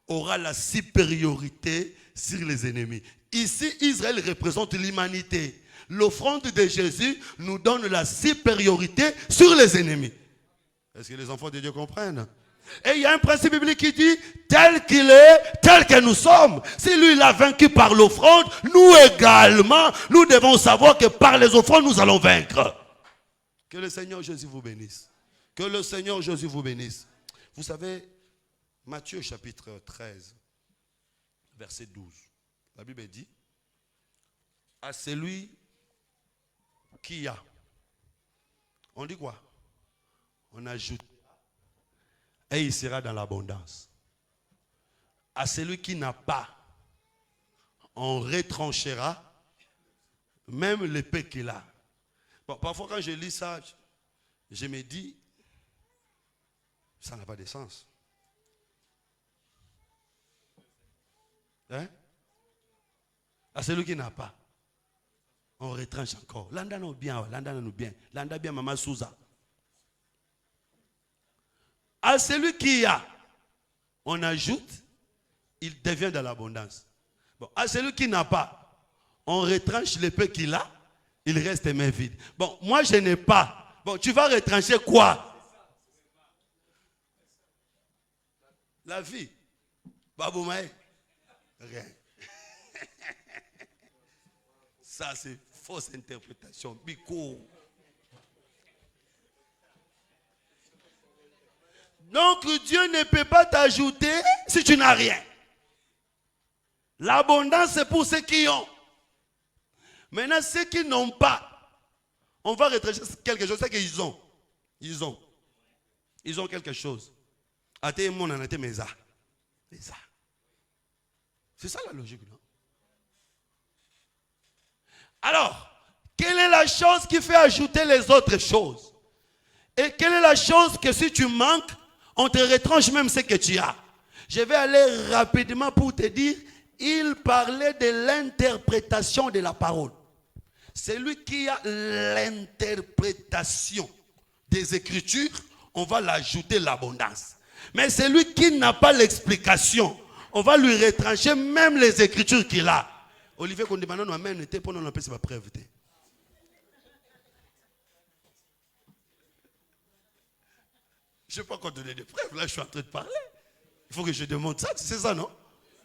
aura la supériorité sur les ennemis. Ici, Israël représente l'humanité. L'offrande de Jésus nous donne la supériorité sur les ennemis. Est-ce que les enfants de Dieu comprennent? Et il y a un principe biblique qui dit, tel qu'il est, tel que nous sommes. Si lui l'a vaincu par l'offrande, nous également, nous devons savoir que par les offrandes, nous allons vaincre. Que le Seigneur Jésus vous bénisse. Que le Seigneur Jésus vous bénisse. Vous savez, Matthieu chapitre 13, verset 12. La Bible dit, à celui qui a. On dit quoi? On ajoute et il sera dans l'abondance. À celui qui n'a pas, on retranchera même l'épée qu'il a. Bon, parfois quand je lis ça, je me dis, ça n'a pas de sens. Hein? À celui qui n'a pas, on retranche encore. Landa nous bien, landa nous bien. Landa bien maman Souza. À celui qui a, on ajoute, il devient de l'abondance. Bon, à celui qui n'a pas, on retranche l'épée qu'il a, il reste main vide. Bon, moi je n'ai pas. Bon, tu vas retrancher quoi? La vie. Babou Maï. Rien. Ça c'est fausse interprétation. Bico. Donc Dieu ne peut pas t'ajouter si tu n'as rien. L'abondance c'est pour ceux qui ont. Maintenant ceux qui n'ont pas, on va retrancher quelque chose, c'est qu'ils ont. Ils ont quelque chose. C'est ça la logique, non? Alors, quelle est la chose qui fait ajouter les autres choses? Et quelle est la chose que si tu manques, on te retranche même ce que tu as? Je vais aller rapidement pour te dire, il parlait de l'interprétation de la parole. Celui qui a l'interprétation des Écritures, on va l'ajouter l'abondance. Mais celui qui n'a pas l'explication, on va lui retrancher même les Écritures qu'il a. Olivier Kondemano nous amène était pour nous appeler sa preuve. Je ne vais pas encore donner des preuves. Là, je suis en train de parler. Il faut que je demande ça. C'est ça, non?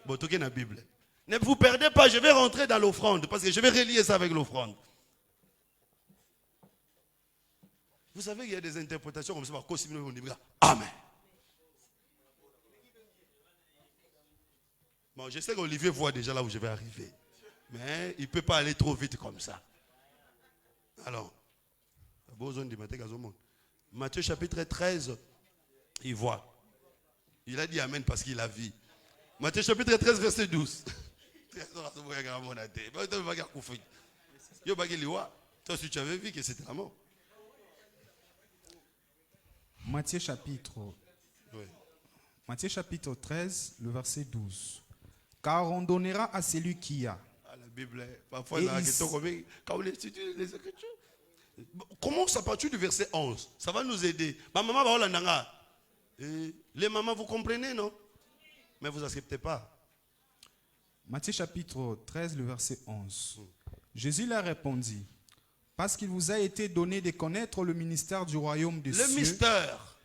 Bon, tout est dans la Bible. Ne vous perdez pas, je vais rentrer dans l'offrande parce que je vais relier ça avec l'offrande. Vous savez qu'il y a des interprétations comme ça. Amen. Bon, je sais qu'Olivier voit déjà là où je vais arriver. Mais il ne peut pas aller trop vite comme ça. Alors, Matthieu chapitre 13, il voit. Il a dit Amen parce qu'il a vu. Matthieu chapitre 13, verset 12. Toi, si tu avais vu que c'était la mort. Matthieu chapitre 13, le verset 12. Car on donnera à celui qui a. La Bible, parfois, quand on étudie les Écritures, comment ça part du verset 11? Ça va nous aider. Ma maman va au Landanga. Les mamans, vous comprenez, non? Mais vous n'acceptez pas. Matthieu chapitre 13, le verset 11. Jésus leur répondit, parce qu'il vous a été donné de connaître le ministère du royaume des cieux. Le mystère.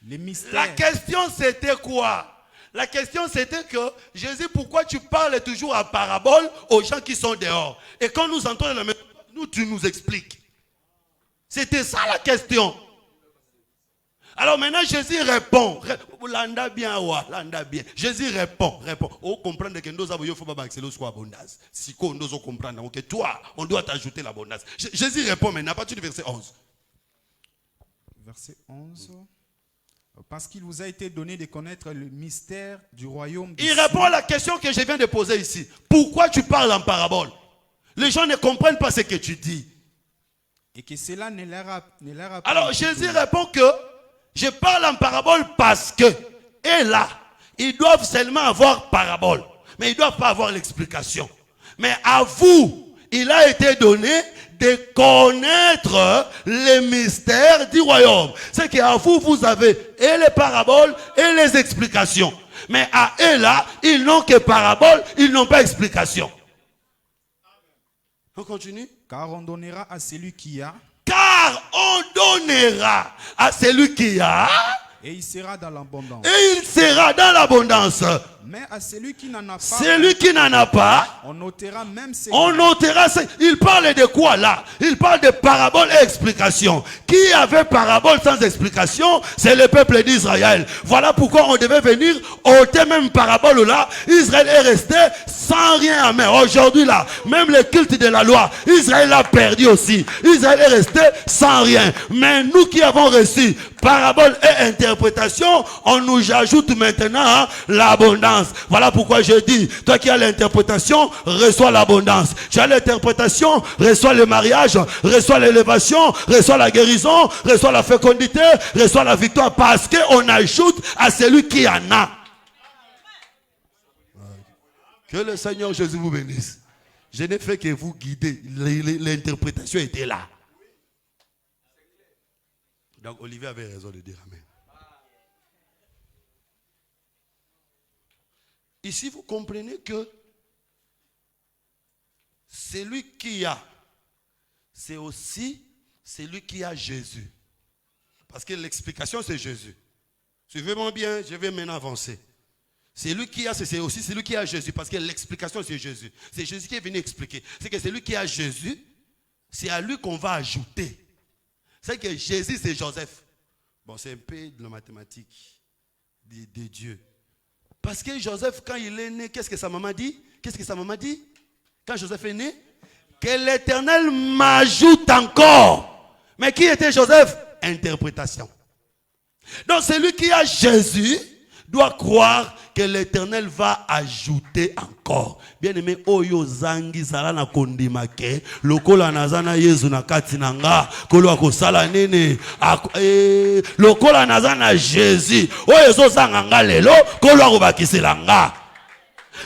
Les mystères. La question c'était quoi? La question c'était que, Jésus, pourquoi tu parles toujours en parabole aux gens qui sont dehors? Et quand nous entrons dans la maison, nous, tu nous expliques. C'était ça la question. Alors maintenant, Jésus répond. Landa bien, landa bien. Jésus répond. On comprend que nous avons fait l'abondance. Si nous devons comprendre que toi, on doit t'ajouter l'abondance. Jésus répond maintenant à partir du verset 11. Verset 11. Parce qu'il vous a été donné de connaître le mystère du royaume des cieux. Il cieux. répond à la question que je viens de poser ici. Pourquoi tu parles en parabole? Les gens ne comprennent pas ce que tu dis. Et que cela ne leur a pas. Alors Jésus répond que je parle en parabole parce que, et là, ils doivent seulement avoir parabole. Mais ils ne doivent pas avoir l'explication. Mais à vous, il a été donné de connaître les mystères du royaume. C'est qu'à vous, vous avez et les paraboles et les explications. Mais à eux là, ils n'ont que paraboles, ils n'ont pas explication. On continue. Car on donnera à celui qui a. Car on donnera à celui qui a. Et il sera dans l'abondance. Et il sera dans l'abondance. Mais à celui qui n'en a pas. Celui qui n'en a pas. On notera même ce. On notera. Il parle de quoi là? Il parle de paraboles et explications. Qui avait parabole sans explication? C'est le peuple d'Israël. Voilà pourquoi on devait venir ôter même parabole là. Israël est resté sans rien à main. Aujourd'hui là, même le culte de la loi, Israël a perdu aussi. Ils allaient rester sans rien. Mais nous qui avons reçu parabole et interprétation, on nous ajoute maintenant l'abondance. Voilà pourquoi je dis, toi qui as l'interprétation, reçois l'abondance. Tu as l'interprétation, reçois le mariage, reçois l'élévation, reçois la guérison, reçois la fécondité, reçois la victoire, parce qu'on ajoute à celui qui en a. Que le Seigneur Jésus vous bénisse. Je n'ai fait que vous guider. L'interprétation était là. Donc Olivier avait raison de dire amen. Ici, vous comprenez que celui qui a, c'est aussi celui qui a Jésus. Parce que l'explication, c'est Jésus. Suivez-moi bien, je vais maintenant avancer. Celui qui a, c'est aussi celui qui a Jésus. Parce que l'explication, c'est Jésus. C'est Jésus qui est venu expliquer. C'est que celui qui a Jésus, c'est à lui qu'on va ajouter. C'est que Jésus, c'est Joseph. Bon, c'est un peu de la mathématique de Dieu. Parce que Joseph, quand il est né, qu'est-ce que sa maman dit? Qu'est-ce que sa maman dit? Quand Joseph est né? Que l'Éternel m'ajoute encore. Mais qui était Joseph? Interprétation. Donc celui qui a Jésus doit croire que l'Éternel va ajouter encore. Bien aimé, oyo zangi zala na kondimake, lokola nazana Yesu na kati nanga, kolo akosala nene, lokola nazana Jésus, oyo zo zanga nga lelo, kolo akobakisela nga.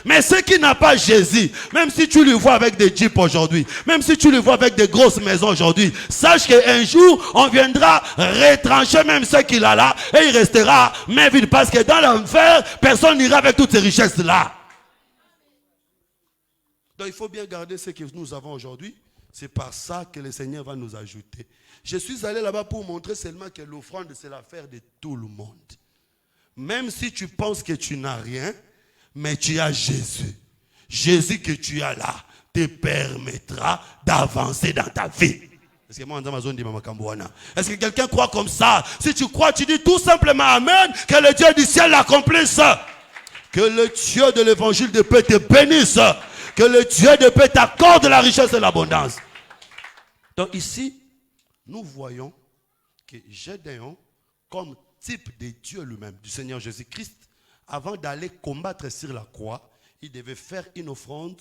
Mais ceux qui n'ont pas Jésus, même si tu le vois avec des jeeps aujourd'hui, même si tu le vois avec des grosses maisons aujourd'hui, sache qu'un jour, on viendra retrancher même ce qu'il a là, et il restera main vide, parce que dans l'enfer, personne n'ira avec toutes ces richesses-là. Donc il faut bien garder ce que nous avons aujourd'hui. C'est par ça que le Seigneur va nous ajouter. Je suis allé là-bas pour montrer seulement que l'offrande, c'est l'affaire de tout le monde. Même si tu penses que tu n'as rien, mais tu as Jésus. Jésus que tu as là te permettra d'avancer dans ta vie. Est-ce que moi, dans ma zone de Mamakambouana, est-ce que quelqu'un croit comme ça? Si tu crois, tu dis tout simplement Amen. Que le Dieu du ciel l'accomplisse. Que le Dieu de l'évangile de paix te bénisse. Que le Dieu de paix t'accorde la richesse et l'abondance. Donc ici, nous voyons que Gédéon, comme type de Dieu lui-même, du Seigneur Jésus-Christ, avant d'aller combattre sur la croix, il devait faire une offrande,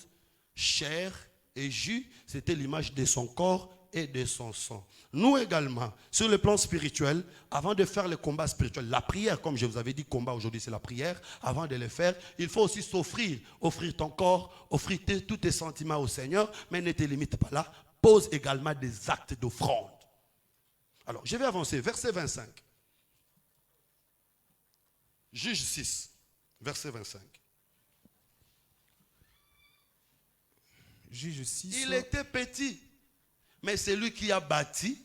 chair et jus. C'était l'image de son corps et de son sang. Nous également, sur le plan spirituel, avant de faire le combat spirituel, la prière, comme je vous avais dit, combat aujourd'hui c'est la prière, avant de le faire, il faut aussi s'offrir, offrir ton corps, offrir tous tes sentiments au Seigneur, mais ne te limite pas là, pose également des actes d'offrande. Alors, je vais avancer, verset 25. Juge 6. Verset 25. Juge 6. Il était petit, mais c'est lui qui a bâti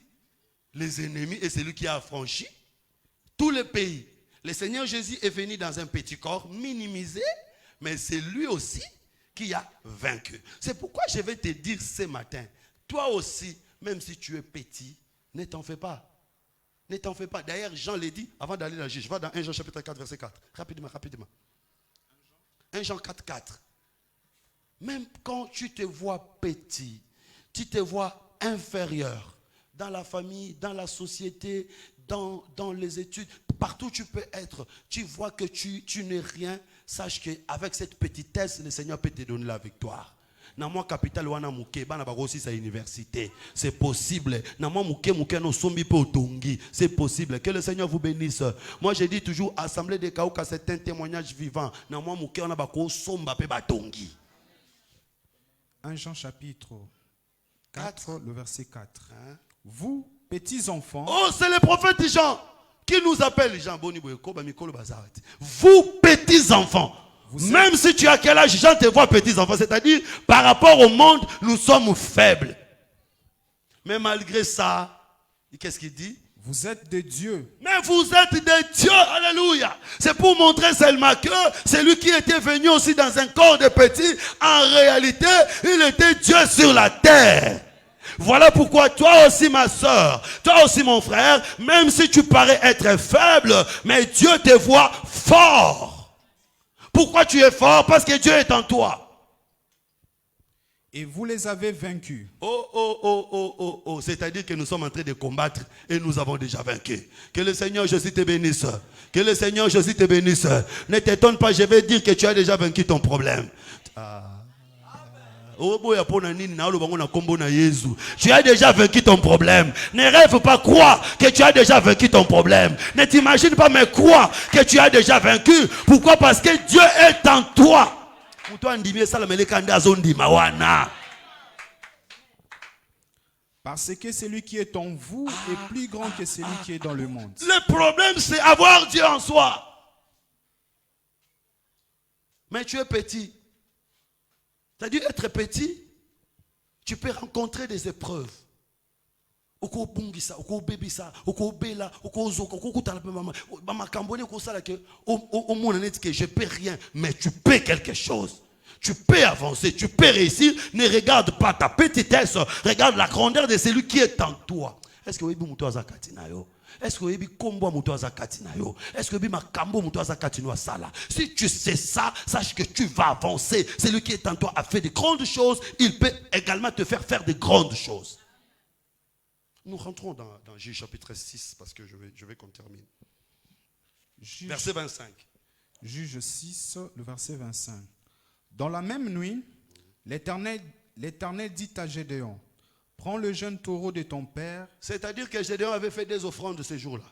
les ennemis et c'est lui qui a affranchi tout le pays. Le Seigneur Jésus est venu dans un petit corps minimisé, mais c'est lui aussi qui a vaincu. C'est pourquoi je vais te dire ce matin, toi aussi, même si tu es petit, ne t'en fais pas. Ne t'en fais pas. D'ailleurs, Jean l'a dit avant d'aller dans le juge. Va dans 1 Jean chapitre 4, verset 4. Rapidement, rapidement. 1 Jean 4, 4. Même quand tu te vois petit, tu te vois inférieur dans la famille, dans la société, dans les études, partout où tu peux être, tu vois que tu n'es rien, sache qu'avec cette petitesse, le Seigneur peut te donner la victoire. Dans mon capital, c'est possible. C'est possible. Que le Seigneur vous bénisse. Moi, je dis toujours, Assemblée de Kaouka, c'est un témoignage vivant. 1 Jean chapitre 4, le verset 4. Vous, petits enfants. Oh, c'est le prophète Jean qui nous appelle. Vous, petits enfants. Même si tu as quel âge, Jean te voit petits enfants. C'est-à-dire, par rapport au monde, nous sommes faibles. Mais malgré ça, qu'est-ce qu'il dit? Vous êtes de Dieu. Mais vous êtes de Dieu. Alléluia. C'est pour montrer seulement que celui qui était venu aussi dans un corps de petit, en réalité, il était Dieu sur la terre. Voilà pourquoi toi aussi ma soeur, toi aussi mon frère, même si tu parais être faible, mais Dieu te voit fort. Pourquoi tu es fort? Parce que Dieu est en toi. et vous les avez vaincus. Oh. C'est-à-dire que nous sommes en train de combattre et nous avons déjà vaincu. Que le Seigneur Jésus te bénisse. Que le Seigneur Jésus te bénisse. Ne t'étonne pas, je vais dire que tu as déjà vaincu ton problème. Tu as déjà vaincu ton problème. Ne rêve pas, croire que tu as déjà vaincu ton problème. Ne t'imagine pas, mais crois que tu as déjà vaincu. Pourquoi? Parce que Dieu est en toi. Parce que celui qui est en vous est plus grand que celui qui est dans le monde. Le problème, c'est avoir Dieu en soi. Mais tu es petit. C'est-à-dire être petit, tu peux rencontrer des épreuves. Je peux rien, mais tu peux quelque chose. Tu peux avancer, tu peux réussir. Ne regarde pas ta petitesse, regarde la grandeur de celui qui est en toi. Est-ce que est-ce que est-ce que si tu sais ça, sache que tu vas avancer. Celui qui est en toi a fait de grandes choses. Il peut également te faire de grandes choses. Nous rentrons dans Juge chapitre 6 parce que je vais qu'on termine. Verset 25. Juge 6, le verset 25. Dans la même nuit, l'Éternel dit à Gédéon, prends le jeune taureau de ton père. C'est-à-dire que Gédéon avait fait des offrandes ce jour-là.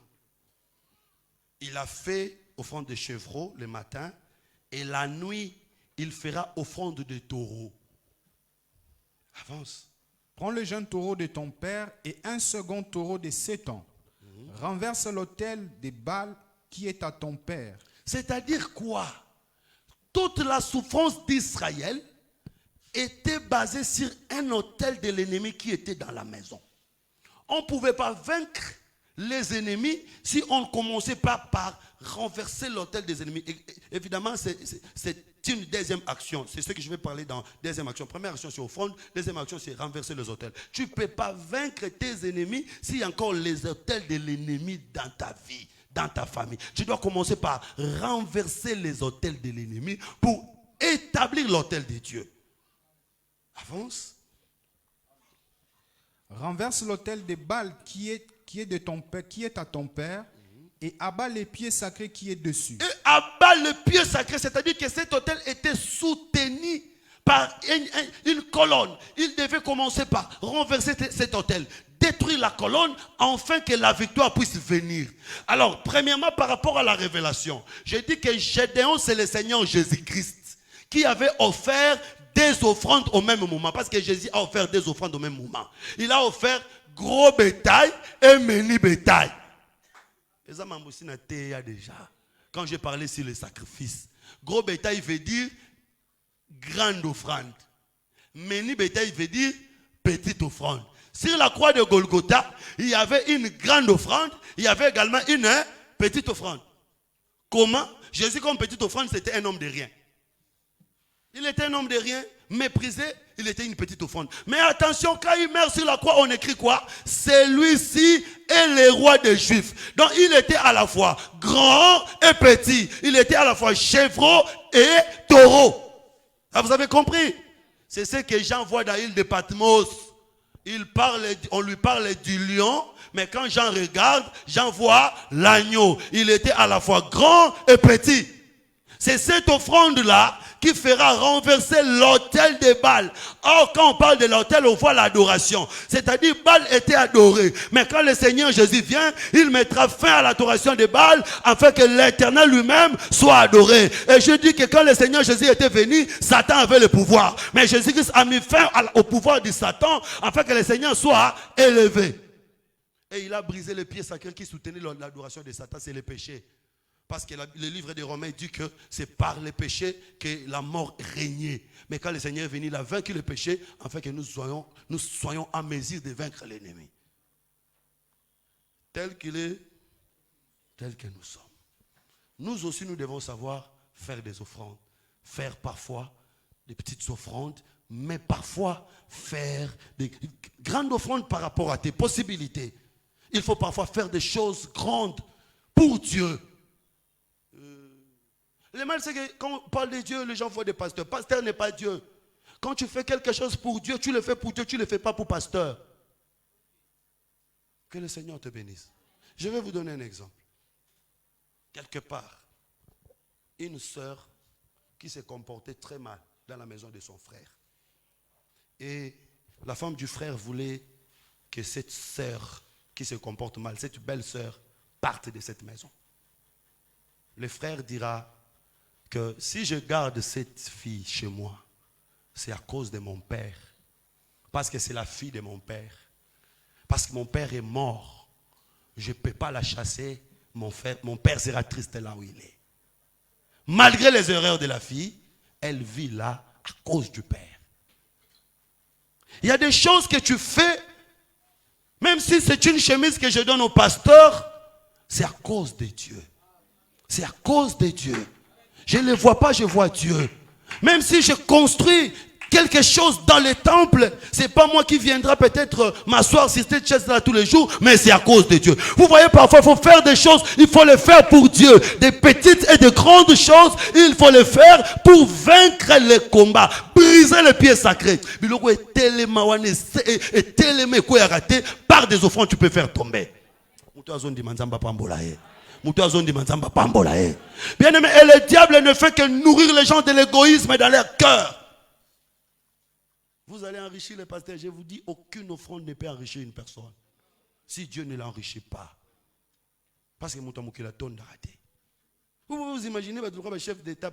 Il a fait offrande de chevreau le matin et la nuit, il fera offrande de taureau. Avance. Prends le jeune taureau de ton père et un second taureau de 7 ans. Renverse l'autel des Baals qui est à ton père. C'est-à-dire quoi? Toute la souffrance d'Israël était basée sur un autel de l'ennemi qui était dans la maison. On ne pouvait pas vaincre les ennemis si on ne commençait pas par renverser l'autel des ennemis. Et évidemment, c'est une deuxième action. C'est ce que je vais parler dans deuxième action. Première action, c'est offrande. Deuxième action, c'est renverser les autels. Tu ne peux pas vaincre tes ennemis s'il y a encore les autels de l'ennemi dans ta vie, dans ta famille. Tu dois commencer par renverser les autels de l'ennemi pour établir l'autel de Dieu. Avance. Renverse l'autel des Baals qui est à ton père et abat les pieds sacrés qui est dessus. Et abat le pied sacré, c'est-à-dire que cet autel était soutenu par une colonne. Il devait commencer par renverser cet autel, détruire la colonne, afin que la victoire puisse venir. Alors, premièrement, par rapport à la révélation, j'ai dit que Gédéon, c'est le Seigneur Jésus-Christ qui avait offert des offrandes au même moment. Parce que Jésus a offert des offrandes au même moment. Il a offert gros bétail et mini bétail. Déjà, quand j'ai parlé sur le sacrifice, gros bétail veut dire grande offrande. Mini bétail veut dire petite offrande. Sur la croix de Golgotha, il y avait une grande offrande, il y avait également une petite offrande. Comment? Jésus comme petite offrande, c'était un homme de rien. Il était un homme de rien, méprisé, il était une petite offrande. Mais attention, quand il meurt sur la croix, on écrit quoi? Celui-ci est le roi des Juifs. Donc il était à la fois grand et petit. Il était à la fois chevreau et taureau. Ah, vous avez compris? C'est ce que Jean voit dans l'île de Patmos. On lui parle du lion, mais quand Jean regarde, Jean voit l'agneau. Il était à la fois grand et petit. C'est cette offrande-là qui fera renverser l'autel de Baal. Or, quand on parle de l'autel, on voit l'adoration. C'est-à-dire, Baal était adoré. Mais quand le Seigneur Jésus vient, il mettra fin à l'adoration de Baal, afin que l'Éternel lui-même soit adoré. Et je dis que quand le Seigneur Jésus était venu, Satan avait le pouvoir. Mais Jésus-Christ a mis fin au pouvoir de Satan, afin que le Seigneur soit élevé. Et il a brisé les pieds sacrés qui soutenaient l'adoration de Satan, c'est le péché. Parce que le livre des Romains dit que c'est par le péché que la mort régnait. Mais quand le Seigneur est venu, il a vaincu le péché afin que nous soyons en mesure de vaincre l'ennemi. Tel qu'il est, tel que nous sommes. Nous aussi, nous devons savoir faire des offrandes. Faire parfois des petites offrandes, mais parfois faire des grandes offrandes par rapport à tes possibilités. Il faut parfois faire des choses grandes pour Dieu. Le mal, c'est que quand on parle de Dieu, les gens voient des pasteurs. Pasteur n'est pas Dieu. Quand tu fais quelque chose pour Dieu, tu le fais pour Dieu, tu ne le fais pas pour pasteur. Que le Seigneur te bénisse. Je vais vous donner un exemple. Quelque part, une sœur qui s'est comportée très mal dans la maison de son frère. Et la femme du frère voulait que cette sœur qui se comporte mal, cette belle sœur, parte de cette maison. Le frère dira que si je garde cette fille chez moi, c'est à cause de mon père. Parce que c'est la fille de mon père. Parce que mon père est mort. Je ne peux pas la chasser. Mon père sera triste là où il est. Malgré les erreurs de la fille, elle vit là à cause du père. Il y a des choses que tu fais, même si c'est une chemise que je donne au pasteur, c'est à cause de Dieu. C'est à cause de Dieu. Je ne le vois pas, je vois Dieu. Même si je construis quelque chose dans le temple, ce n'est pas moi qui viendra peut-être m'asseoir sur cette chaise-là tous les jours, mais c'est à cause de Dieu. Vous voyez, parfois, il faut faire des choses, il faut les faire pour Dieu. Des petites et de grandes choses, il faut les faire pour vaincre les combats, briser les pieds sacrés. Par des offrandes, tu peux faire tomber. Bien-aimé, et le diable ne fait que nourrir les gens de l'égoïsme dans leur cœur. Vous allez enrichir les pasteurs. Je vous dis, aucune offrande ne peut enrichir une personne. Si Dieu ne l'enrichit pas. Parce que Moutamouki la tonne d'arrêter. Vous vous imaginez, le chef d'État,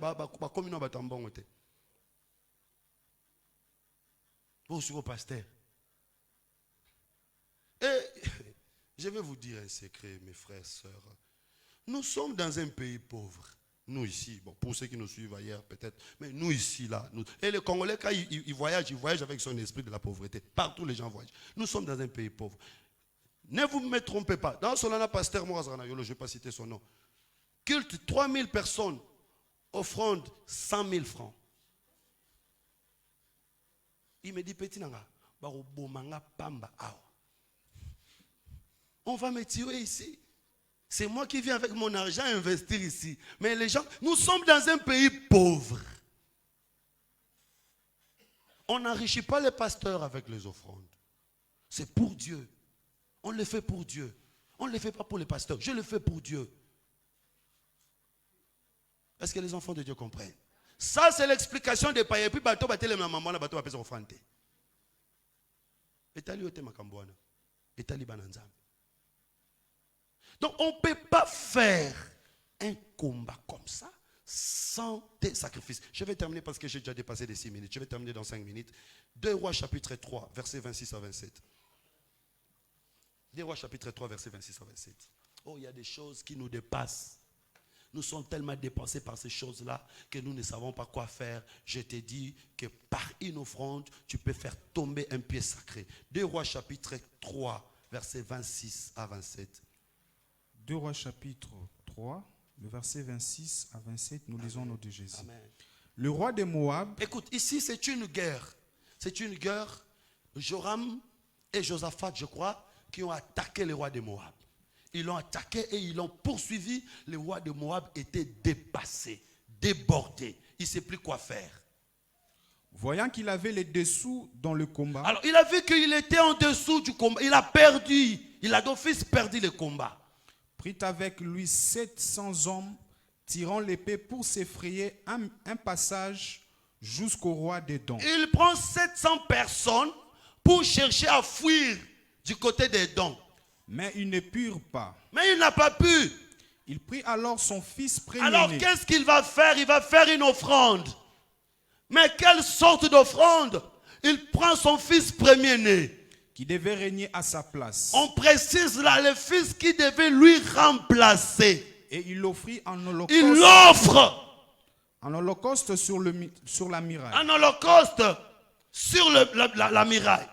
comme une bâtambon. Vous sur vos pasteurs. Et je vais vous dire un secret, mes frères et sœurs. Nous sommes dans un pays pauvre. Nous ici, bon, pour ceux qui nous suivent ailleurs peut-être, mais nous ici, là. Et les Congolais, quand ils voyagent avec son esprit de la pauvreté. Partout les gens voyagent. Nous sommes dans un pays pauvre. Ne vous me trompez pas. Dans Solana, pasteur Morazana, je ne vais pas citer son nom. Culte, 3000 personnes. Offrande, 100 000 francs. Il me dit, petit nanga, on va me tuer ici. C'est moi qui viens avec mon argent investir ici. Mais les gens, nous sommes dans un pays pauvre. On n'enrichit pas les pasteurs avec les offrandes. C'est pour Dieu. On le fait pour Dieu. On ne le fait pas pour les pasteurs. Je le fais pour Dieu. Est-ce que les enfants de Dieu comprennent? Ça, c'est l'explication des païens. Et puis, bateau, bateau, la maman, la bateau, va faire son offrande. Et t'as ote makambouana. Et t'as bananzam. Donc, on ne peut pas faire un combat comme ça sans des sacrifices. Je vais terminer parce que j'ai déjà dépassé les 6 minutes. Je vais terminer dans 5 minutes. 2 Rois chapitre 3, versets 26 à 27. 2 Rois chapitre 3, versets 26 à 27. Oh, il y a des choses qui nous dépassent. Nous sommes tellement dépensés par ces choses-là que nous ne savons pas quoi faire. Je te dis que par une offrande, tu peux faire tomber un pied sacré. 2 Rois chapitre 3, versets 26 à 27. 2 Rois chapitre 3, le verset 26 à 27, nous lisons nos de Jésus. Amen. Le roi de Moab. Écoute, ici c'est une guerre. C'est une guerre. Joram et Josaphat, je crois, qui ont attaqué le roi de Moab. Ils l'ont attaqué et ils l'ont poursuivi. Le roi de Moab était dépassé, débordé. Il ne sait plus quoi faire. Voyant qu'il avait les dessous dans le combat. Alors il a vu qu'il était en dessous du combat. Il a perdu. Il a d'office perdu le combat. Prit avec lui 700 hommes, tirant l'épée pour s'effrayer un passage jusqu'au roi d'Édom. Il prend 700 personnes pour chercher à fuir du côté d'Édom. Mais ils ne purent pas. Mais il n'a pas pu. Il prit alors son fils premier-né. Alors qu'est-ce qu'il va faire? Il va faire une offrande. Mais quelle sorte d'offrande? Il prend son fils premier-né. Qui devait régner à sa place. On précise là le fils qui devait lui remplacer. Et il l'offrit en holocauste. Il l'offre en holocauste sur la muraille. en holocauste sur la muraille.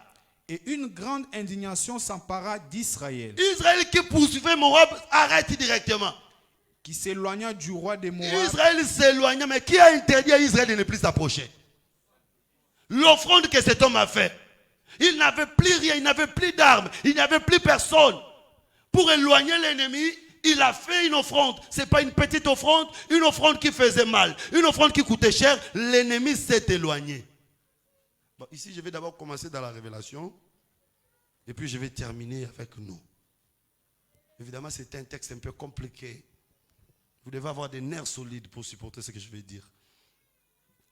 Et une grande indignation s'empara d'Israël. Israël qui poursuivait Moab arrête directement. Qui s'éloigna du roi de Moab. Israël s'éloigna, mais qui a interdit à Israël de ne plus s'approcher? L'offrande que cet homme a fait. Il n'avait plus rien, il n'avait plus d'armes, il n'avait plus personne. Pour éloigner l'ennemi, il a fait une offrande. Ce n'est pas une petite offrande, une offrande qui faisait mal, une offrande qui coûtait cher. L'ennemi s'est éloigné. Bon, ici, je vais d'abord commencer dans la révélation. Et puis, je vais terminer avec nous. Évidemment, c'est un texte un peu compliqué. Vous devez avoir des nerfs solides pour supporter ce que je vais dire.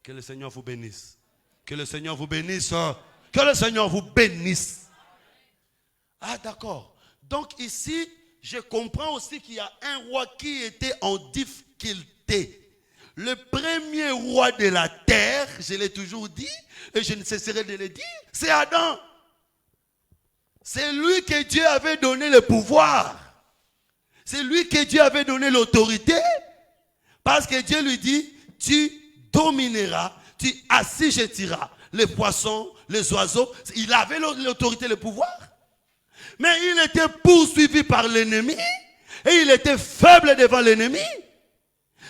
Que le Seigneur vous bénisse. Que le Seigneur vous bénisse. Que le Seigneur vous bénisse. Ah, d'accord. Donc ici, je comprends aussi qu'il y a un roi qui était en difficulté. Le premier roi de la terre, je l'ai toujours dit, et je ne cesserai de le dire, c'est Adam. C'est lui que Dieu avait donné le pouvoir. C'est lui que Dieu avait donné l'autorité. Parce que Dieu lui dit, tu domineras, tu assujettiras les poissons, les oiseaux. Il avait l'autorité, le pouvoir. Mais il était poursuivi par l'ennemi. Et il était faible devant l'ennemi.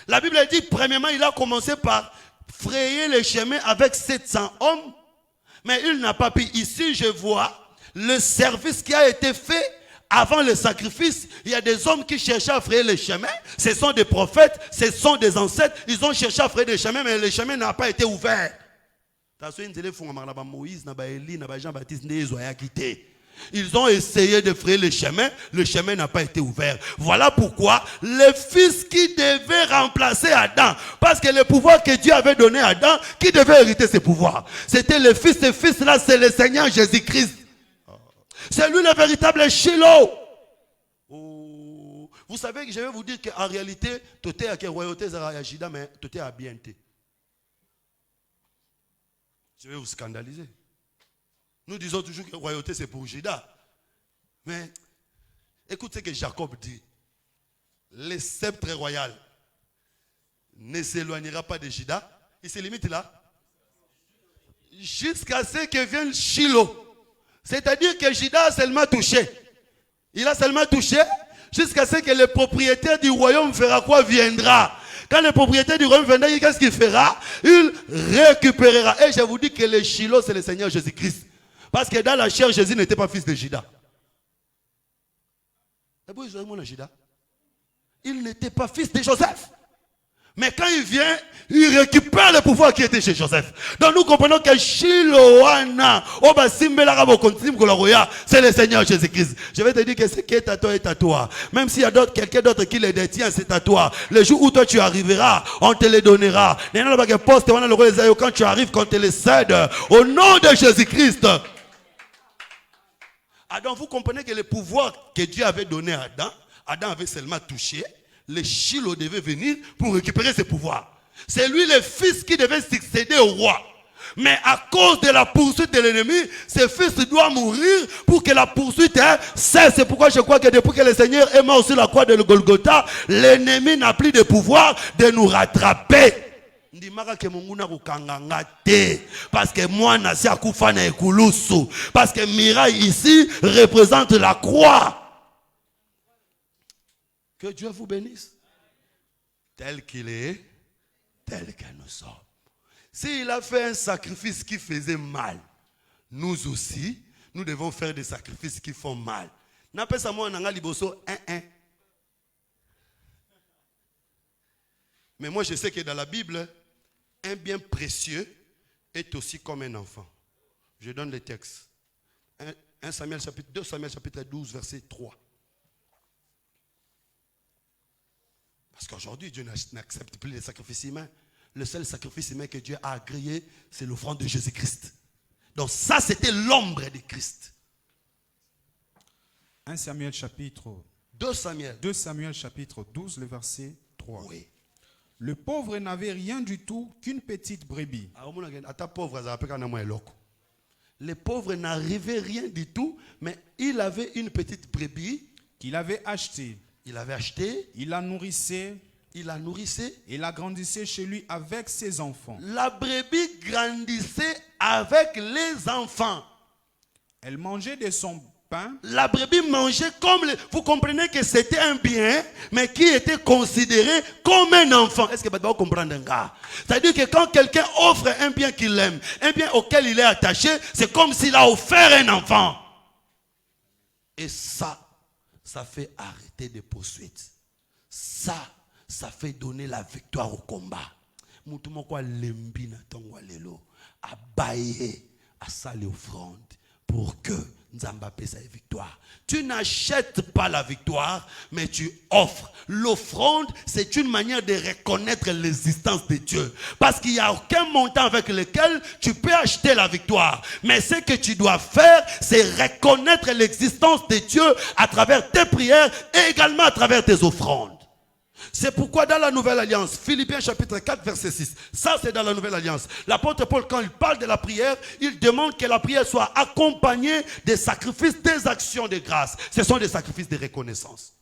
La Bible dit, premièrement, il a commencé par frayer le chemin avec 700 hommes. Mais il n'a pas pu. Ici, je vois le service qui a été fait avant le sacrifice. Il y a des hommes qui cherchaient à frayer le chemin. Ce sont des prophètes, ce sont des ancêtres. Ils ont cherché à frayer le chemin, mais le chemin n'a pas été ouvert. Ils ont essayé de frayer le chemin n'a pas été ouvert. Voilà pourquoi le fils qui devait remplacer Adam, parce que le pouvoir que Dieu avait donné à Adam, qui devait hériter ce pouvoir, c'était le fils. Ce fils-là, c'est le Seigneur Jésus-Christ. C'est lui le véritable Shiloh. Oh. Vous savez que je vais vous dire qu'en réalité, tout est à la royauté, mais tout est à bien. Je vais vous scandaliser. Nous disons toujours que la royauté c'est pour Juda. Mais écoutez ce que Jacob dit. Le sceptre royal ne s'éloignera pas de Juda. Il se limite là. Jusqu'à ce que vienne Shiloh. C'est-à-dire que Juda a seulement touché. Il a seulement touché jusqu'à ce que le propriétaire du royaume fera quoi viendra. Quand le propriétaire du royaume viendra, qu'est-ce qu'il fera? Il récupérera. Et je vous dis que le Shiloh, c'est le Seigneur Jésus-Christ. Parce que dans la chair, Jésus n'était pas fils de Juda. Il n'était pas fils de Joseph. Mais quand il vient, il récupère le pouvoir qui était chez Joseph. Donc nous comprenons que Shiloana, c'est le Seigneur Jésus-Christ. Je vais te dire que ce qui est à toi est à toi. Même s'il y a quelqu'un d'autre qui le détient, c'est à toi. Le jour où toi tu arriveras, on te le donnera. Quand tu arrives, qu'on te le cède. Au nom de Jésus-Christ. Adam, vous comprenez que le pouvoir que Dieu avait donné à Adam, Adam avait seulement touché. Le Shiloh devait venir pour récupérer ses pouvoirs. C'est lui le fils qui devait succéder au roi. Mais à cause de la poursuite de l'ennemi, ce fils doit mourir pour que la poursuite cesse. C'est pourquoi je crois que depuis que le Seigneur est mort sur la croix de Golgotha, l'ennemi n'a plus de pouvoir de nous rattraper. Parce que moi, parce que Mirail ici représente la croix. Que Dieu vous bénisse. Tel qu'il est, tel que nous sommes. S'il a fait un sacrifice qui faisait mal, nous aussi, nous devons faire des sacrifices qui font mal. N'appelle ça moi en liboso 1-1. Mais moi je sais que dans la Bible, un bien précieux est aussi comme un enfant. Je donne les textes. 2 Samuel chapitre 12, verset 3. Parce qu'aujourd'hui, Dieu n'accepte plus les sacrifices humains. Le seul sacrifice humain que Dieu a agréé, c'est l'offrande de Jésus-Christ. Donc ça, c'était l'ombre de Christ. 2 Samuel chapitre 12, le verset 3. Oui. Le pauvre n'avait rien du tout qu'une petite brebis. Le pauvre n'arrivait rien du tout, mais il avait une petite brebis qu'il avait achetée. Il avait acheté. Il la nourrissait. Il la nourrissait. Et la grandissait chez lui avec ses enfants. La brebis grandissait avec les enfants. Elle mangeait de son pain. La brebis mangeait comme... Vous comprenez que c'était un bien, mais qui était considéré comme un enfant. Est-ce que vous comprenez? C'est-à-dire que quand quelqu'un offre un bien qu'il aime, un bien auquel il est attaché, c'est comme s'il a offert un enfant. Et ça fait arrêter des poursuites. Ça fait donner la victoire au combat. Mutumoko lembi na tongo lelo. Abaye, à ça l'offrande pour que Nzamba paie sa victoire. Tu n'achètes pas la victoire, mais tu offres. L'offrande, c'est une manière de reconnaître l'existence de Dieu. Parce qu'il n'y a aucun montant avec lequel tu peux acheter la victoire. Mais ce que tu dois faire, c'est reconnaître l'existence de Dieu à travers tes prières et également à travers tes offrandes. C'est pourquoi dans la Nouvelle Alliance, Philippiens chapitre 4 verset 6, ça c'est dans la Nouvelle Alliance. L'apôtre Paul, quand il parle de la prière, il demande que la prière soit accompagnée des sacrifices, des actions de grâce. Ce sont des sacrifices de reconnaissance.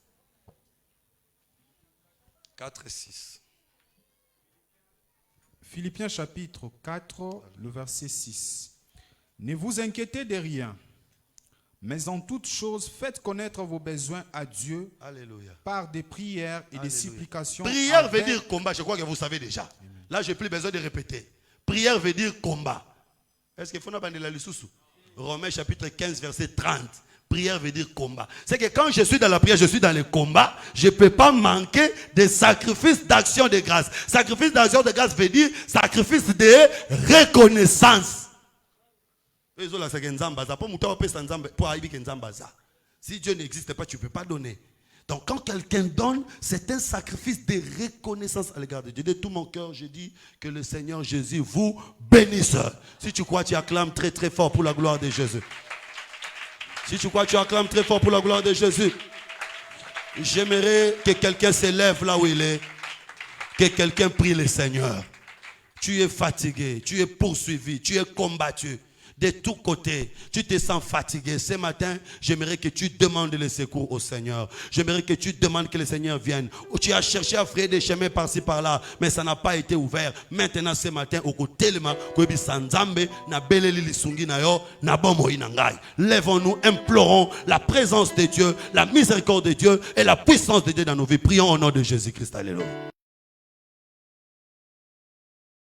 4 et 6. Philippiens chapitre 4, le verset 6. Ne vous inquiétez de rien, mais en toute chose, faites connaître vos besoins à Dieu. Alléluia. Par des prières et des supplications. Prière veut dire combat, je crois que vous savez déjà. Là, je n'ai plus besoin de répéter. Prière veut dire combat. Est-ce qu'il faut nous parler de la Lussoussou? Romains chapitre 15, verset 30. Prière veut dire combat. C'est que quand je suis dans la prière, je suis dans le combat. Je ne peux pas manquer des sacrifices d'action de grâce. Sacrifice d'action de grâce veut dire sacrifice de reconnaissance. Si Dieu n'existe pas, tu ne peux pas donner. Donc quand quelqu'un donne, c'est un sacrifice de reconnaissance à l'égard de Dieu. De tout mon cœur, je dis que le Seigneur Jésus vous bénisse. Si tu crois, tu acclames très très fort pour la gloire de Jésus. Si tu crois, tu acclames très fort pour la gloire de Jésus. J'aimerais que quelqu'un se lève là où il est. Que quelqu'un prie le Seigneur. Tu es fatigué, tu es poursuivi, tu es combattu. De tous côtés, tu te sens fatigué. Ce matin, j'aimerais que tu demandes le secours au Seigneur. J'aimerais que tu demandes que le Seigneur vienne. Tu as cherché à frayer des chemins par-ci par-là, mais ça n'a pas été ouvert. Maintenant, ce matin, lèvons-nous, implorons la présence de Dieu, la miséricorde de Dieu et la puissance de Dieu dans nos vies. Prions au nom de Jésus-Christ. Alléluia.